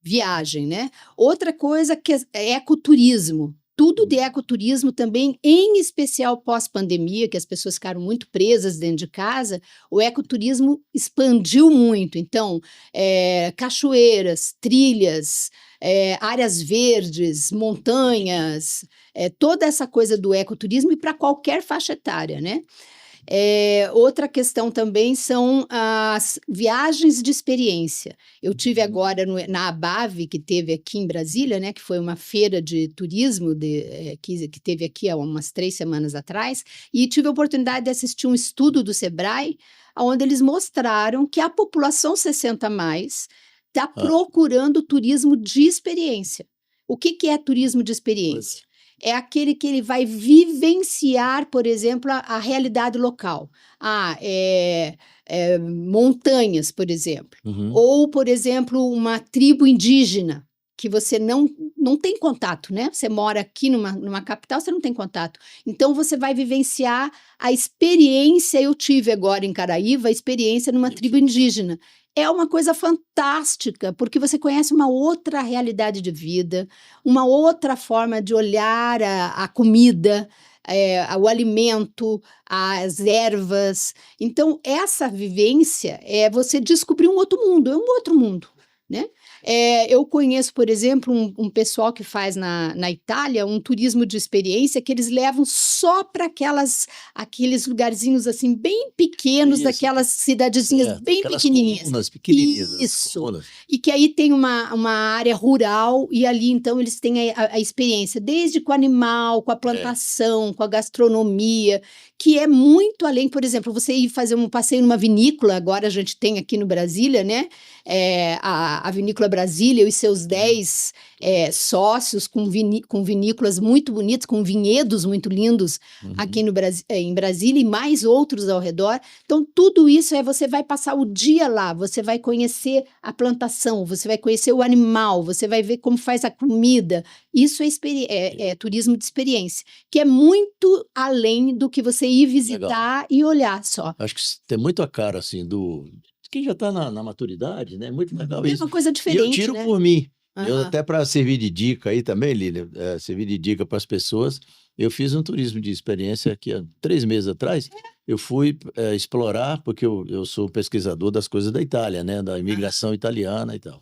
viagem, né? Outra coisa que é ecoturismo. Tudo de ecoturismo também, em especial pós-pandemia, que as pessoas ficaram muito presas dentro de casa, o ecoturismo expandiu muito. Então, cachoeiras, trilhas, áreas verdes, montanhas, toda essa coisa do ecoturismo e para qualquer faixa etária, né? Outra questão também são as viagens de experiência. Eu tive agora na ABAV, que teve aqui em Brasília, né, que foi uma feira de turismo que teve aqui há umas 3 semanas atrás, e tive a oportunidade de assistir um estudo do Sebrae, onde eles mostraram que a população 60 a mais está procurando turismo de experiência. O que é turismo de experiência? É aquele que ele vai vivenciar, por exemplo, a realidade local. Montanhas, por exemplo. Ou, por exemplo, uma tribo indígena, que você não tem contato, né? Você mora aqui numa capital, você não tem contato. Então, você vai vivenciar a experiência. Eu tive agora em Caraíva a experiência numa tribo indígena. É uma coisa fantástica, porque você conhece uma outra realidade de vida, uma outra forma de olhar a comida, o alimento, as ervas. Então, essa vivência é você descobrir um outro mundo, é um outro mundo, né? Eu conheço, por exemplo, um pessoal que faz na Itália um turismo de experiência que eles levam só para aqueles lugarzinhos assim bem pequenos, daquelas cidadezinhas bem pequenininhas. Isso. Comunas. E que aí tem uma área rural e ali então eles têm a experiência, desde com o animal, com a plantação, com a gastronomia, que é muito além. Por exemplo, você ir fazer um passeio numa vinícola, agora a gente tem aqui no Brasília, né? A Vinícola Brasília e os seus 10 sócios com vinícolas muito bonitas, com vinhedos muito lindos aqui em Brasília e mais outros ao redor. Então, tudo isso você vai passar o dia lá, você vai conhecer a plantação, você vai conhecer o animal, você vai ver como faz a comida. Isso é turismo de experiência, que é muito além do que você ir visitar e olhar só. Acho que tem muito a cara, assim, quem já está na maturidade, né? Muito legal isso. É uma coisa diferente, e eu tiro por mim. Eu Aham. até para servir de dica aí também, Lília, servir de dica para as pessoas, eu fiz um turismo de experiência aqui há 3 meses atrás. Eu fui explorar, porque eu sou pesquisador das coisas da Itália, né? Da imigração italiana e tal.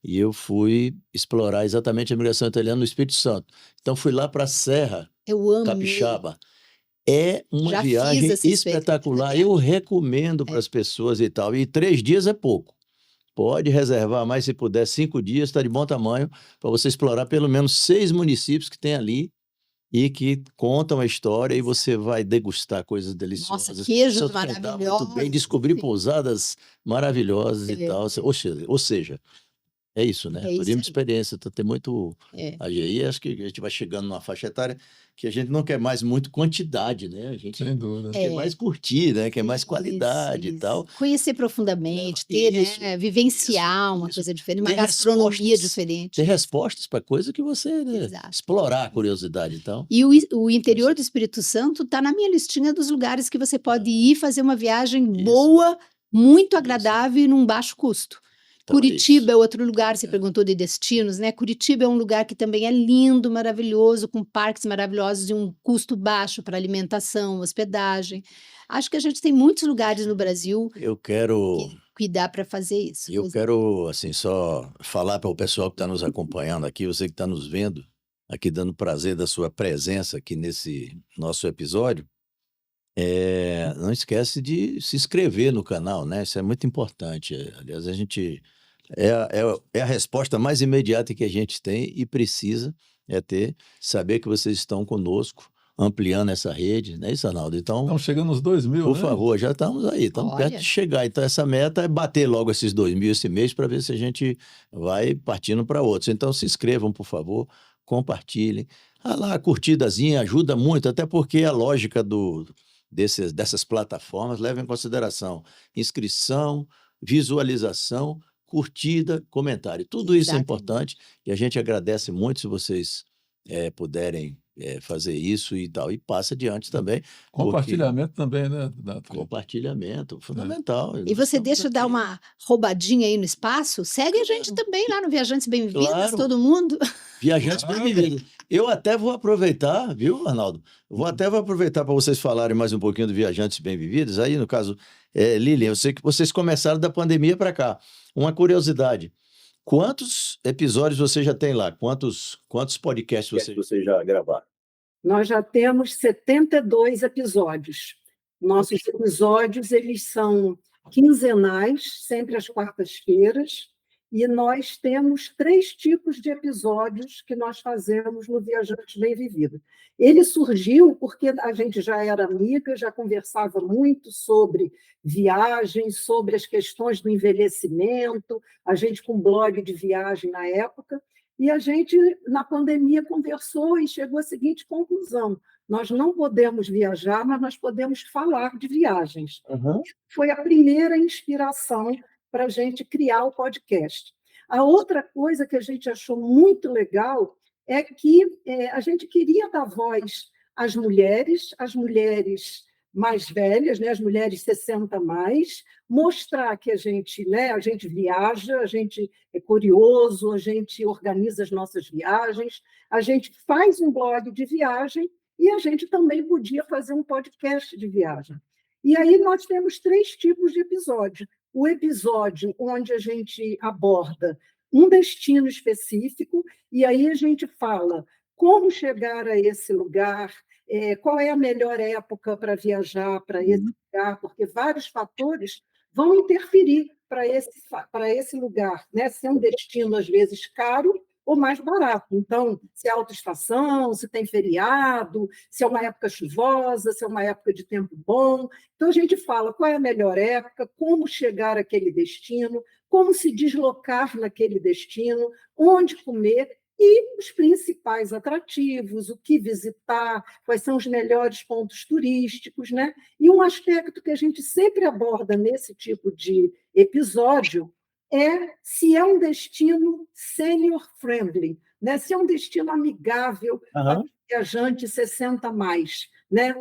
E eu fui explorar exatamente a imigração italiana no Espírito Santo. Então fui lá para a Serra Eu amo. Capixaba. É uma Já fiz viagem essa experiência espetacular. também. Eu recomendo para É. as pessoas e tal. E 3 dias é pouco. Pode reservar mais se puder, 5 dias, está de bom tamanho, para você explorar pelo menos 6 municípios que tem ali e que contam a história e você vai degustar coisas Nossa, deliciosas, se queijos hospedar muito bem, maravilhosos. descobrir Sim. pousadas maravilhosas e É, tal. Ou seja, é isso, né? é isso Turismo de aí. experiência, então tem muito. É. Aí acho que a gente vai chegando numa faixa etária que a gente não quer mais muito quantidade, né? A gente Sem dúvida. quer mais curtir, né? Quer mais Isso, qualidade e tal. Conhecer Leva profundamente, ter, isso, né, isso, vivenciar uma isso. coisa diferente, uma Ter gastronomia respostas, diferente. ter respostas para coisa que você, né, Exato. explorar a curiosidade, então. E o interior do Espírito Santo está na minha listinha dos lugares que você pode ir fazer uma viagem Isso, boa, muito isso. agradável e num baixo custo. Então é Curitiba isso. é outro lugar, você É. perguntou de destinos, né? Curitiba é um lugar que também é lindo, maravilhoso, com parques maravilhosos e um custo baixo para alimentação, hospedagem. Acho que a gente tem muitos lugares no Brasil Eu quero, que dá para fazer isso. eu quero, assim, só falar para o pessoal que está nos acompanhando aqui, você que está nos vendo, aqui dando prazer da sua presença aqui nesse nosso episódio. Não esquece de se inscrever no canal, né? Isso é muito importante. Aliás, a gente é a resposta mais imediata que a gente tem e precisa saber que vocês estão conosco, ampliando essa rede, não é isso, Arnaldo? Então, Estamos chegando nos 2.000, por né? favor, já estamos aí, estamos perto Olha, de chegar. Então, essa meta é bater logo esses 2.000 esse mês para ver se a gente vai partindo para outros. Então, se inscrevam, por favor, compartilhem. Lá, a curtidazinha ajuda muito, até porque a lógica dessas plataformas leva em consideração inscrição, visualização, curtida, comentário. Tudo isso é exatamente. importante e a gente agradece muito se vocês puderem fazer isso e tal. E passa adiante também, porque Compartilhamento também, né, Dato? compartilhamento, fundamental. E Nós você estamos deixa dar aqui. uma roubadinha aí no espaço? Segue a gente Claro, também lá no Viajantes Bem-vindas, claro. todo mundo. Viajantes Claro. bem-vindos. Eu até vou aproveitar, viu, Arnaldo? Vou aproveitar para vocês falarem mais um pouquinho do Viajantes Bem-Vividos. Aí, no caso, Lilian, eu sei que vocês começaram da pandemia para cá. Uma curiosidade: quantos episódios você já tem lá? Quantos podcasts você já gravaram? Nós já temos 72 episódios. Nossos episódios, eles são quinzenais, sempre às quartas-feiras, e nós temos 3 tipos de episódios que nós fazemos no Viajante Bem Vivido. Ele surgiu porque a gente já era amiga, já conversava muito sobre viagens, sobre as questões do envelhecimento, a gente com blog de viagem na época, e a gente, na pandemia, conversou e chegou à seguinte conclusão: nós não podemos viajar, mas nós podemos falar de viagens. Uhum. Foi a primeira inspiração para a gente criar o podcast. A outra coisa que a gente achou muito legal é que a gente queria dar voz às mulheres mais velhas, né, as mulheres 60 mais, mostrar que a gente viaja, a gente é curioso, a gente organiza as nossas viagens, a gente faz um blog de viagem e a gente também podia fazer um podcast de viagem. E aí nós temos 3 tipos de episódio. O episódio onde a gente aborda um destino específico, e aí a gente fala como chegar a esse lugar, qual é a melhor época para viajar para esse lugar, porque vários fatores vão interferir para esse lugar, né? Se é um destino, às vezes, caro ou mais barato. Então, se é autoestação, se tem feriado, se é uma época chuvosa, se é uma época de tempo bom. Então, a gente fala qual é a melhor época, como chegar àquele destino, como se deslocar naquele destino, onde comer e os principais atrativos, o que visitar, quais são os melhores pontos turísticos, né? E um aspecto que a gente sempre aborda nesse tipo de episódio é se é um destino senior friendly, né? Se é um destino amigável para viajante 60 mais, né?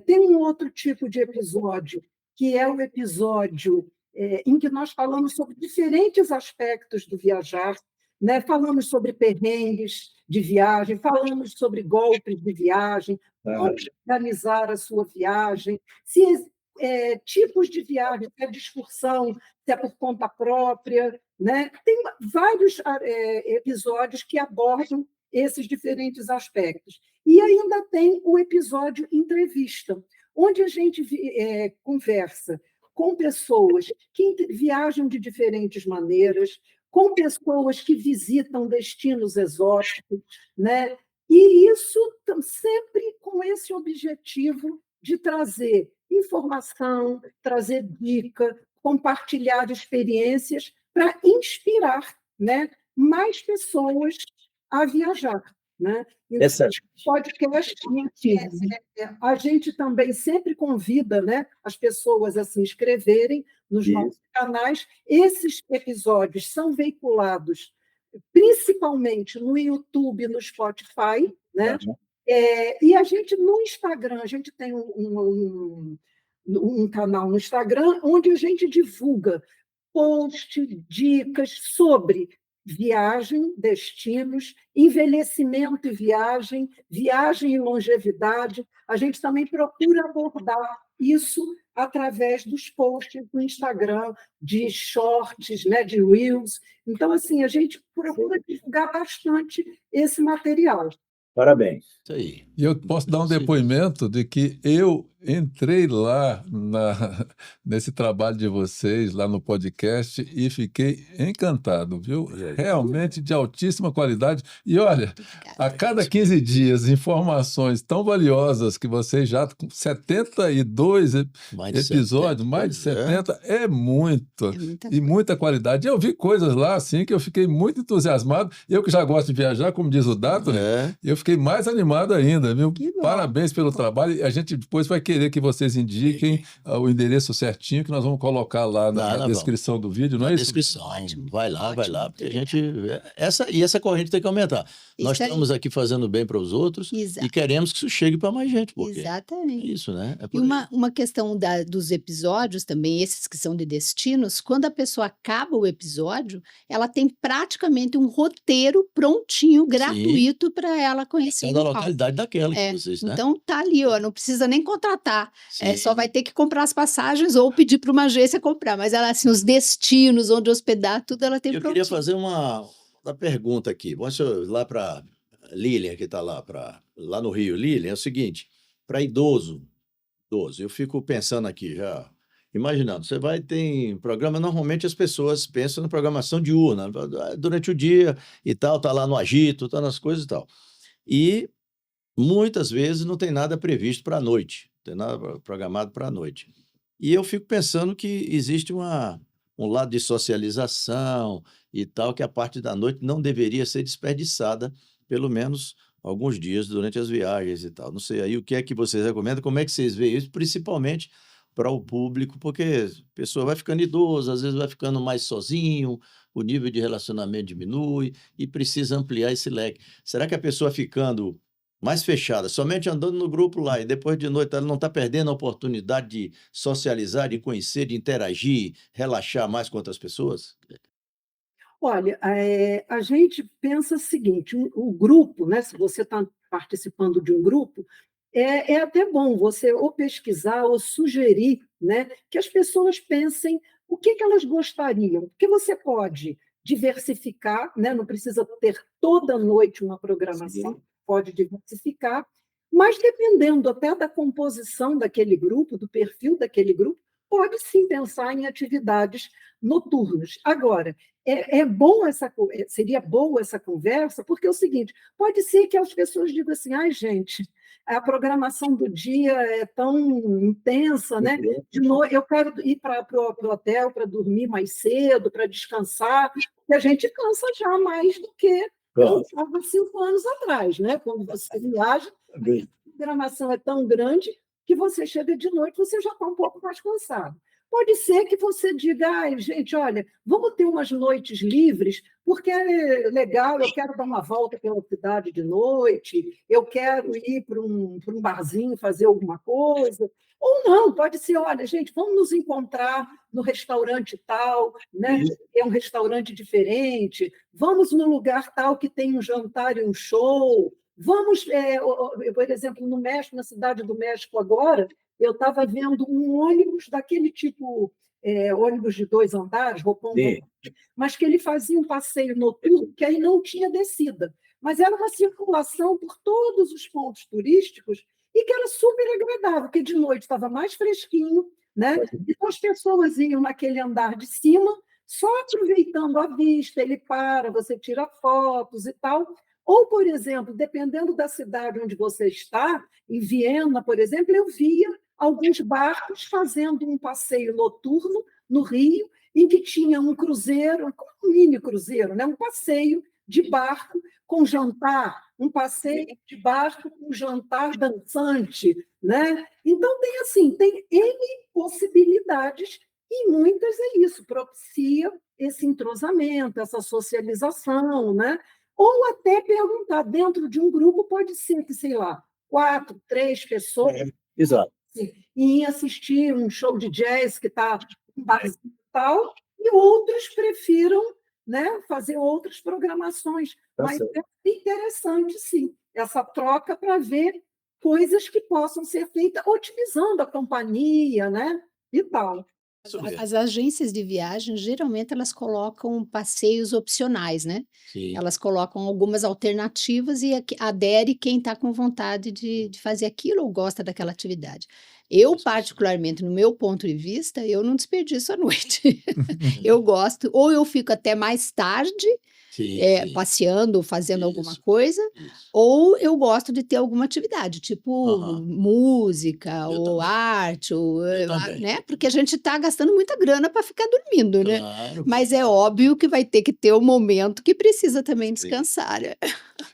Tem um outro tipo de episódio, que é o episódio em que nós falamos sobre diferentes aspectos do viajar, né? Falamos sobre perrengues de viagem, falamos sobre golpes de viagem, como organizar a sua viagem, tipos de viagem, se é de excursão, se é por conta própria, né? Tem vários episódios que abordam esses diferentes aspectos. E ainda tem o episódio entrevista, onde a gente conversa com pessoas que viajam de diferentes maneiras, com pessoas que visitam destinos exóticos, né? E isso sempre com esse objetivo de trazer informação, trazer dica, compartilhar experiências para inspirar, né, mais pessoas a viajar. Né? Então, podcast, a gente também sempre convida, né, as pessoas a se inscreverem nos nossos canais. Esses episódios são veiculados principalmente no YouTube e no Spotify, né? E a gente, no Instagram, a gente tem um canal no Instagram onde a gente divulga posts, dicas sobre viagem, destinos, envelhecimento e viagem, viagem e longevidade. A gente também procura abordar isso através dos posts do Instagram, de shorts, né, de reels. Então, assim, a gente procura divulgar bastante esse material. Parabéns. Isso aí. E eu posso dar um depoimento de que eu entrei lá nesse trabalho de vocês, lá no podcast, e fiquei encantado, viu? Realmente de altíssima qualidade. E olha, a cada 15 dias, informações tão valiosas que vocês já, com 72 episódios, mais de 70, é muito. E muita qualidade. Eu vi coisas lá, assim, que eu fiquei muito entusiasmado. Eu que já gosto de viajar, como diz o Dato, eu fiquei mais animado ainda, viu? Parabéns pelo trabalho. E a gente depois vai querer que vocês indiquem o endereço certinho, que nós vamos colocar lá na descrição do vídeo, não é isso? Descrição. Vai lá, porque a gente... Essa corrente tem que aumentar. Nós estamos aqui fazendo bem para os outros e queremos que isso chegue para mais gente. Exatamente. É isso, né? E uma questão dos episódios também, esses que são de destinos, quando a pessoa acaba o episódio, ela tem praticamente um roteiro prontinho, gratuito, para ela conhecer o local. Da localidade daquela que vocês, né? Então tá ali, ó, não precisa nem contratar, só vai ter que comprar as passagens ou pedir para uma agência comprar, mas ela, assim, os destinos, onde hospedar, tudo ela tem prontinho. Eu queria fazer uma pergunta aqui. Vamos lá para Lilian, que está lá no Rio. Lilian, é o seguinte, para idoso, eu fico pensando aqui já, imaginando, você tem programa, normalmente as pessoas pensam na programação diurna, durante o dia e tal, tá lá no agito, tá nas coisas e tal. E muitas vezes não tem nada previsto para a noite, não tem nada programado para a noite. E eu fico pensando que existe um lado de socialização e tal, que a parte da noite não deveria ser desperdiçada, pelo menos alguns dias durante as viagens e tal. Não sei aí o que é que vocês recomendam, como é que vocês veem isso, principalmente para o público, porque a pessoa vai ficando idosa, às vezes vai ficando mais sozinho, o nível de relacionamento diminui e precisa ampliar esse leque. Será que a pessoa ficando mais fechada, somente andando no grupo lá, e depois de noite ela não está perdendo a oportunidade de socializar, de conhecer, de interagir, relaxar mais com outras pessoas? Olha, a gente pensa o seguinte, o grupo, né, se você está participando de um grupo, é até bom você ou pesquisar ou sugerir, né, que as pessoas pensem o que elas gostariam, porque você pode diversificar, né, não precisa ter toda noite uma programação, pode diversificar, mas dependendo até da composição daquele grupo, do perfil daquele grupo, pode sim pensar em atividades noturnas. Agora, seria boa essa conversa, porque é o seguinte, pode ser que as pessoas digam assim, ai, gente, a programação do dia é tão intensa, né? De noite, eu quero ir para o hotel para dormir mais cedo, para descansar, e a gente cansa já mais do que eu estava 5 anos atrás, né? Quando você viaja, a programação é tão grande que você chega de noite, você já está um pouco mais cansado. Pode ser que você diga, ai, gente, olha, vamos ter umas noites livres, porque é legal, eu quero dar uma volta pela cidade de noite, eu quero ir para um barzinho fazer alguma coisa. Ou não, pode ser, olha, gente, vamos nos encontrar no restaurante tal, né? É um restaurante diferente, vamos no lugar tal que tem um jantar e um show, vamos, por exemplo, no México, na cidade do México agora, eu estava vendo um ônibus daquele tipo, ônibus de 2 andares, roupão, mas que ele fazia um passeio noturno que aí não tinha descida. mas era uma circulação por todos os pontos turísticos e que era super agradável, porque de noite estava mais fresquinho, né? Então as pessoas iam naquele andar de cima, só aproveitando a vista, ele para, você tira fotos e tal. Ou, por exemplo, dependendo da cidade onde você está, em Viena, por exemplo, eu via alguns barcos fazendo um passeio noturno no Rio, em que tinha um cruzeiro, um mini cruzeiro, né? Um passeio de barco com jantar, um passeio de barco com jantar dançante, né? Então tem assim, tem N possibilidades e muitas é isso, propicia esse entrosamento, essa socialização, né? Ou até perguntar, dentro de um grupo pode ser que, sei lá, 4, 3 pessoas Exato. e ir assistir um show de jazz que está em barzinho e tal, e outros prefiram, né, fazer outras programações. Mas certo. é interessante, sim, essa troca para ver coisas que possam ser feitas otimizando a companhia, né, e tal. Isso mesmo. As agências de viagem, geralmente, elas colocam passeios opcionais, né? Sim. Elas colocam algumas alternativas e adere quem está com vontade de fazer aquilo ou gosta daquela atividade. Eu, particularmente, no meu ponto de vista, eu não desperdiço a noite. Eu gosto, ou eu fico até mais tarde, Sim, sim. passeando, fazendo alguma Isso, coisa, isso. ou eu gosto de ter alguma atividade, tipo Aham. música, Eu ou também. arte, ou, Eu também. né? Porque a gente está gastando muita grana para ficar dormindo, né? Claro, Mas é claro. óbvio que vai ter que ter um momento que precisa também Sim. descansar, né?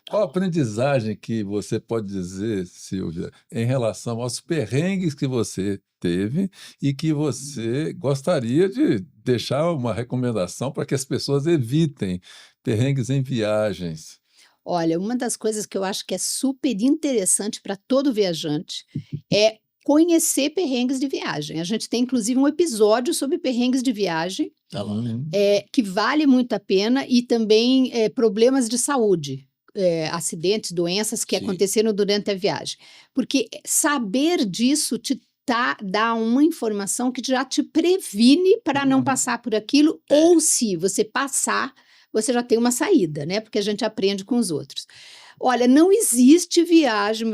Qual a aprendizagem que você pode dizer, Silvia, em relação aos perrengues que você teve e que você gostaria de deixar uma recomendação para que as pessoas evitem perrengues em viagens? Olha, uma das coisas que eu acho que é super interessante para todo viajante é conhecer perrengues de viagem. A gente tem inclusive um episódio sobre perrengues de viagem, Tá lá. Uhum. que vale muito a pena, e também problemas de saúde, acidentes, doenças que Sim. aconteceram durante a viagem. Porque saber disso dá uma informação que já te previne para não Uhum. passar por aquilo, ou se você passar, você já tem uma saída, né? Porque a gente aprende com os outros. Olha, não existe viagem,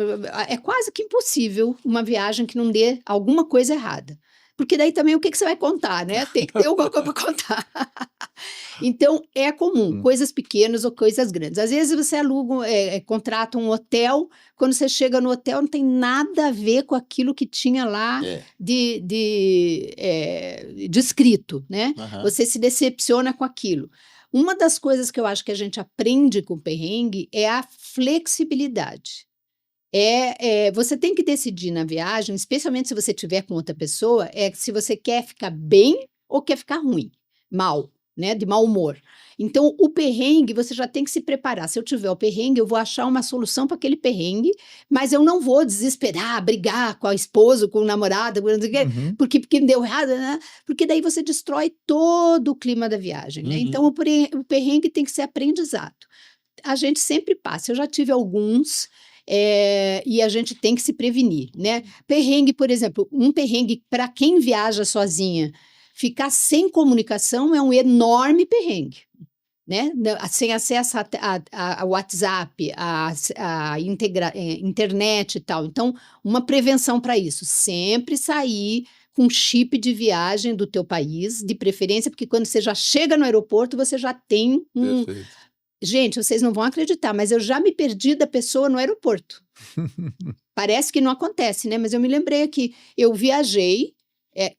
é quase que impossível uma viagem que não dê alguma coisa errada. Porque daí também o que você vai contar, né? Tem que ter alguma coisa para contar. Então, é comum, Hum. coisas pequenas ou coisas grandes. Às vezes você contrata um hotel, quando você chega no hotel não tem nada a ver com aquilo que tinha lá É. descrito, né? Aham. Você se decepciona com aquilo. Uma das coisas que eu acho que a gente aprende com o perrengue é a flexibilidade. Você tem que decidir na viagem, especialmente se você estiver com outra pessoa, se você quer ficar bem ou quer ficar ruim, mal, né, de mau humor. Então, o perrengue, você já tem que se preparar. Se eu tiver o perrengue, eu vou achar uma solução para aquele perrengue, mas eu não vou desesperar, brigar com a esposa, com o namorado, Uhum. porque deu errado, né? Porque daí você destrói todo o clima da viagem, né? Uhum. Então, o perrengue tem que ser aprendizado. A gente sempre passa. Eu já tive alguns. E a gente tem que se prevenir, né? Perrengue, por exemplo, um perrengue para quem viaja sozinha, ficar sem comunicação é um enorme perrengue, né? Sem acesso a WhatsApp, a internet e tal. Então, uma prevenção para isso, sempre sair com chip de viagem do teu país, de preferência, porque quando você já chega no aeroporto, você já tem um... Perfeito. Gente, vocês não vão acreditar, mas eu já me perdi da pessoa no aeroporto. Parece que não acontece, né? Mas eu me lembrei aqui, eu viajei,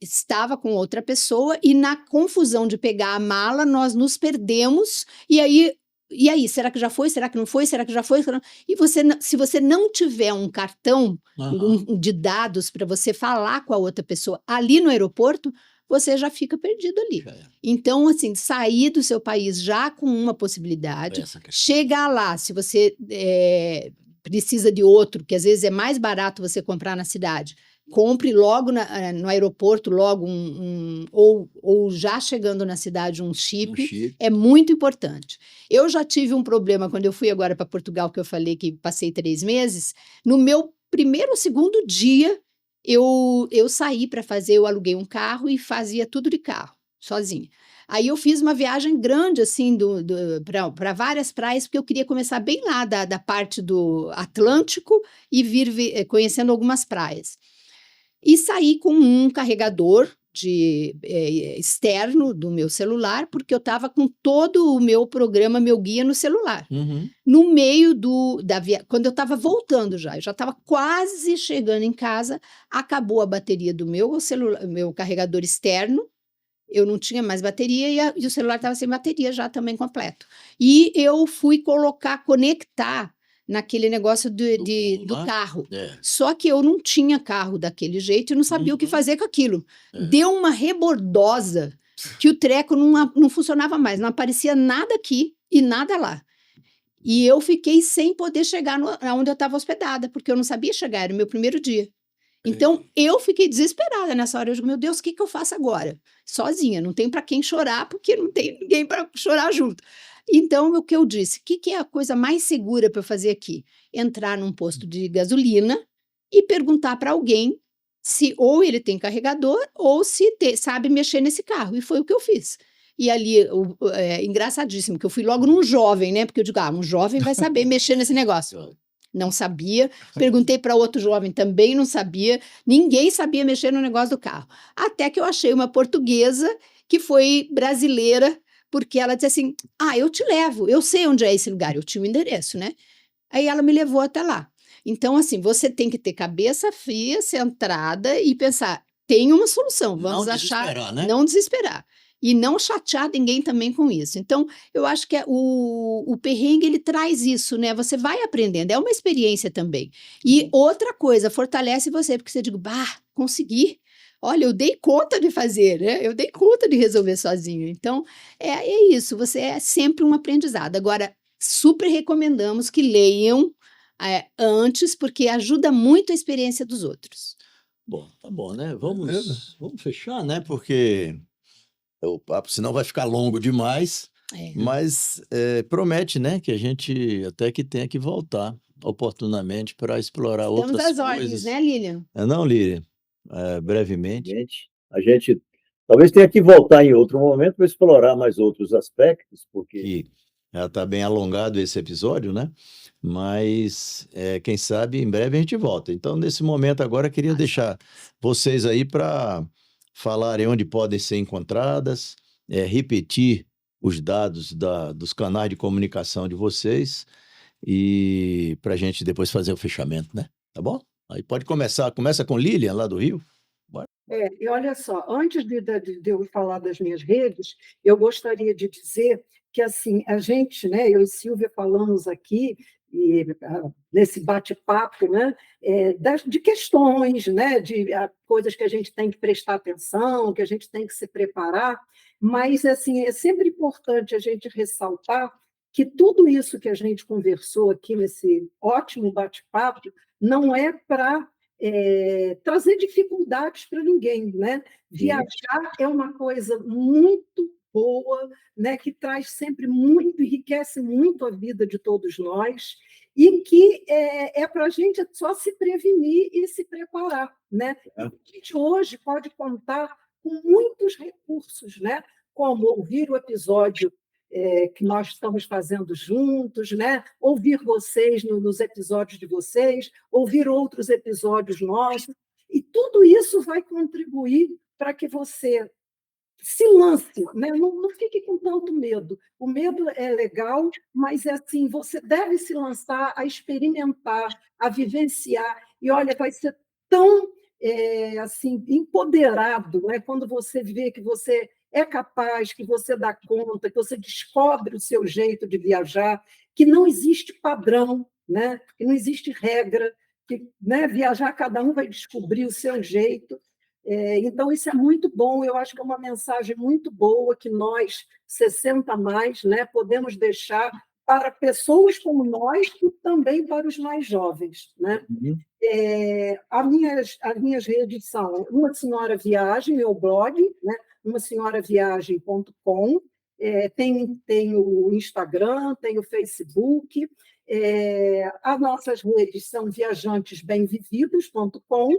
estava com outra pessoa e na confusão de pegar a mala, nós nos perdemos e aí, será que já foi? Será que não foi? Será que já foi? E se você não tiver um cartão Aham. de dados para você falar com a outra pessoa ali no aeroporto, você já fica perdido ali. Já é. Então, assim, sair do seu país já com uma possibilidade, Essa questão. chegar lá, se você precisa de outro, que às vezes é mais barato você comprar na cidade, compre logo no aeroporto, logo ou já chegando na cidade um Um chip, chip. é muito importante. Eu já tive um problema quando eu fui agora para Portugal, que eu falei que passei 3 meses, no meu primeiro ou segundo dia, eu saí para fazer, eu aluguei um carro e fazia tudo de carro. sozinha. Aí eu fiz uma viagem grande, assim, para várias praias, porque eu queria começar bem lá da parte do Atlântico e vir conhecendo algumas praias. E saí com um carregador externo do meu celular, porque eu estava com todo o meu programa, meu guia no celular. Uhum. No meio quando eu estava voltando já, eu já estava quase chegando em casa, acabou a bateria do meu celular, meu carregador externo, eu não tinha mais bateria e o celular estava sem bateria já também completo. E eu fui conectar naquele negócio do carro. Só que eu não tinha carro daquele jeito e não sabia o que fazer com aquilo. Deu uma rebordosa que o treco não funcionava mais, não aparecia nada aqui e nada lá. E eu fiquei sem poder chegar onde eu estava hospedada, porque eu não sabia chegar, era o meu primeiro dia. Então, eu fiquei desesperada nessa hora. Eu digo, meu Deus, o que eu faço agora? Sozinha, não tem para quem chorar, porque não tem ninguém para chorar junto. Então, o que eu disse, o que é a coisa mais segura para eu fazer aqui? Entrar num posto de gasolina e perguntar para alguém se ou ele tem carregador ou se sabe mexer nesse carro. E foi o que eu fiz. E ali, engraçadíssimo, que eu fui logo num jovem, né? Porque eu digo, um jovem vai saber mexer nesse negócio. Não sabia, perguntei para outro jovem, também não sabia, ninguém sabia mexer no negócio do carro. Até que eu achei uma portuguesa que foi brasileira, porque ela disse assim, eu te levo, eu sei onde é esse lugar, eu tinha o endereço, né? Aí ela me levou até lá. Então, assim, você tem que ter cabeça fria, centrada e pensar, tem uma solução, vamos achar, né? Não desesperar. E não chatear ninguém também com isso. Então, eu acho que o perrengue, ele traz isso, né? Você vai aprendendo, é uma experiência também. E outra coisa, fortalece você, porque você diz, consegui. Olha, eu dei conta de fazer, né? Eu dei conta de resolver sozinho. Então, é isso, você é sempre um aprendizado. Agora, super recomendamos que leiam antes, porque ajuda muito a experiência dos outros. Bom, tá bom, né? Vamos fechar, né? Porque o papo, senão vai ficar longo demais, mas promete, né, que a gente até que tenha que voltar oportunamente para explorar outras coisas. Estamos às ordens, né, Lilian? Não, Lilian? Brevemente. A gente talvez tenha que voltar em outro momento para explorar mais outros aspectos, porque... Que já está bem alongado esse episódio, né? Mas, quem sabe, em breve a gente volta. Então, nesse momento agora, queria deixar vocês aí para falarem onde podem ser encontradas, repetir os dados dos canais de comunicação de vocês e para a gente depois fazer o fechamento, né? Tá bom? Aí pode começar. Começa com Lilian, lá do Rio. Bora. E olha só, antes de eu falar das minhas redes, eu gostaria de dizer que, assim, a gente, né, eu e Silvia falamos aqui, nesse bate-papo, né, de questões, né, de coisas que a gente tem que prestar atenção, que a gente tem que se preparar, mas, assim, é sempre importante a gente ressaltar que tudo isso que a gente conversou aqui nesse ótimo bate-papo não é para trazer dificuldades para ninguém, né? Viajar é uma coisa muito boa, né? Que traz sempre muito, enriquece muito a vida de todos nós e que é para a gente só se prevenir e se preparar, né? A gente hoje pode contar com muitos recursos, né? Como ouvir o episódio que nós estamos fazendo juntos, né? Ouvir vocês nos episódios de vocês, ouvir outros episódios nossos, e tudo isso vai contribuir para que você se lance, né? Não fique com tanto medo. O medo é legal, mas assim, você deve se lançar a experimentar, a vivenciar, e olha, vai ser tão assim, empoderado, né? Quando você vê que você é capaz, que você dá conta, que você descobre o seu jeito de viajar, que não existe padrão, né? Que não existe regra, que, né, viajar cada um vai descobrir o seu jeito. Então, isso é muito bom, eu acho que é uma mensagem muito boa que nós, 60 mais, né, podemos deixar para pessoas como nós e também para os mais jovens, né? As minhas redes são Uma Senhora Viagem, meu blog, né? umasenhoraviagem.com, tem o Instagram, tem o Facebook, as nossas redes são viajantesbemvividos.com,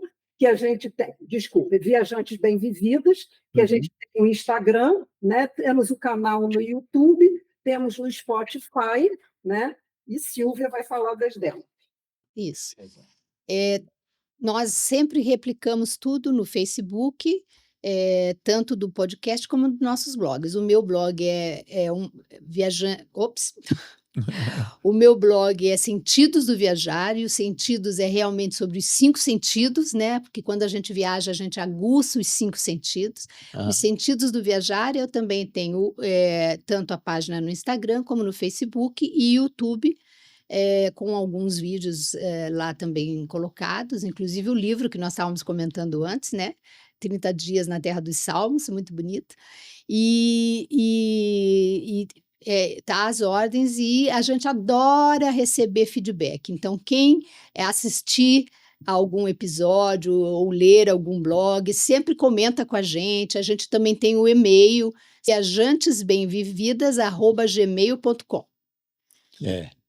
que a gente tem, desculpe, Viajantes Bem-Vividas, que a gente tem o Instagram, né? Temos o canal no YouTube, temos no Spotify, né? E Silvia vai falar das dela. Isso. Nós sempre replicamos tudo no Facebook, tanto do podcast como dos nossos blogs. O meu blog O meu blog é Sentidos do Viajar, e os sentidos é realmente sobre os 5 sentidos, né? Porque quando a gente viaja, a gente aguça os 5 sentidos. Ah, Os Sentidos do Viajar, eu também tenho tanto a página no Instagram como no Facebook e YouTube, com alguns vídeos lá também colocados, inclusive o livro que nós estávamos comentando antes, né? 30 Dias na Terra dos Salmos, muito bonito. Tá às ordens, e a gente adora receber feedback. Então, quem assistir a algum episódio ou ler algum blog, sempre comenta com a gente. A gente também tem o e-mail, viajantesbemvividas@gmail.com.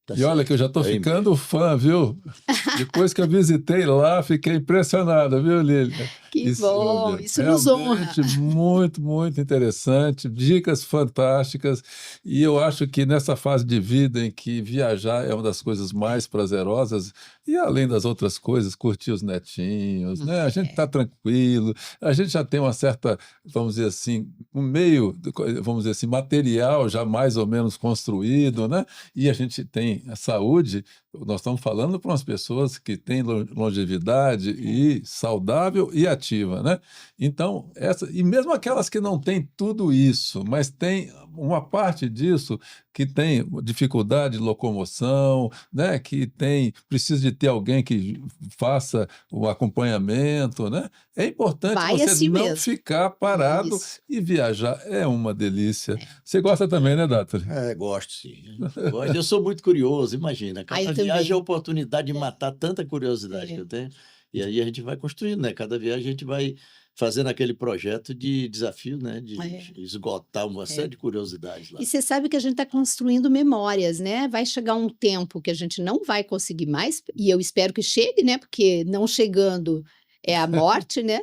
tá E olha certo. que eu já estou É e-mail. ficando fã, viu? Depois que eu visitei lá, fiquei impressionado, viu, Lília? Que E bom, Silvia? isso nos honra. Realmente muito, muito interessante, dicas fantásticas. E eu acho que nessa fase de vida em que viajar é uma das coisas mais prazerosas, e além das outras coisas, curtir os netinhos, né? A gente está tranquilo, a gente já tem uma certa, vamos dizer assim, um meio, vamos dizer assim, material já mais ou menos construído, né? E a gente tem a saúde. Nós estamos falando para umas pessoas que têm longevidade e saudável e ativa, né? Então, e mesmo aquelas que não têm tudo isso, mas tem uma parte disso que tem dificuldade de locomoção, né? Que precisa de ter alguém que faça o acompanhamento, né? É importante Vai você assim não mesmo. ficar parado, Isso. e viajar é uma delícia. Você gosta também, né, Dátali? Gosto sim. Eu sou muito curioso, imagina. Eu Cada também. viagem é a oportunidade de matar tanta curiosidade que eu tenho. E aí a gente vai construindo, né? Cada viagem a gente vai fazendo aquele projeto de desafio, né? De esgotar uma série de curiosidades lá. E você sabe que a gente está construindo memórias, né? Vai chegar um tempo que a gente não vai conseguir mais, e eu espero que chegue, né? Porque não chegando é a morte, né?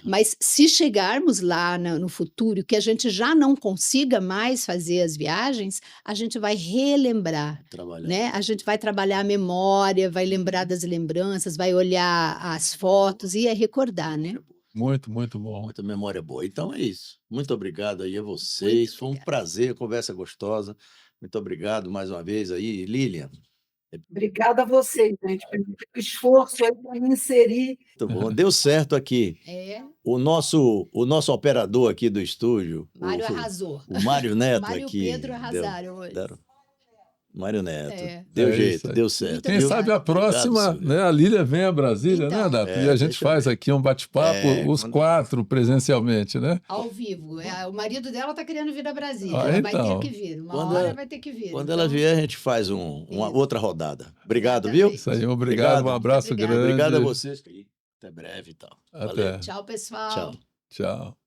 Mas se chegarmos lá no futuro, que a gente já não consiga mais fazer as viagens, a gente vai relembrar, Trabalhar. né? A gente vai trabalhar a memória, vai lembrar das lembranças, vai olhar as fotos e recordar, né? Muito, muito bom. Muita memória boa. Então é isso. Muito obrigado aí a vocês. Foi um prazer, conversa gostosa. Muito obrigado mais uma vez aí, Lilian. Obrigada a vocês, gente, pelo esforço aí para inserir. Muito bom. Deu certo aqui. O nosso operador aqui do estúdio, Mário arrasou. o Mário Neto Mário e o aqui. Pedro arrasaram hoje. Mário Neto. Deu jeito, deu certo. Quem sabe a próxima, né, a Lília vem a Brasília, né, Dato? E a gente faz aqui um bate-papo, os 4 presencialmente, né? Ao vivo. O marido dela está querendo vir a Brasília. Ah, Ela então. vai ter que vir. Uma hora vai ter que vir. Quando ela vier, a gente faz uma outra rodada. Obrigado, viu? Isso aí, obrigado, um abraço grande. Obrigado a vocês. Até breve e tal. Até. Valeu. Tchau, pessoal. Tchau. Tchau.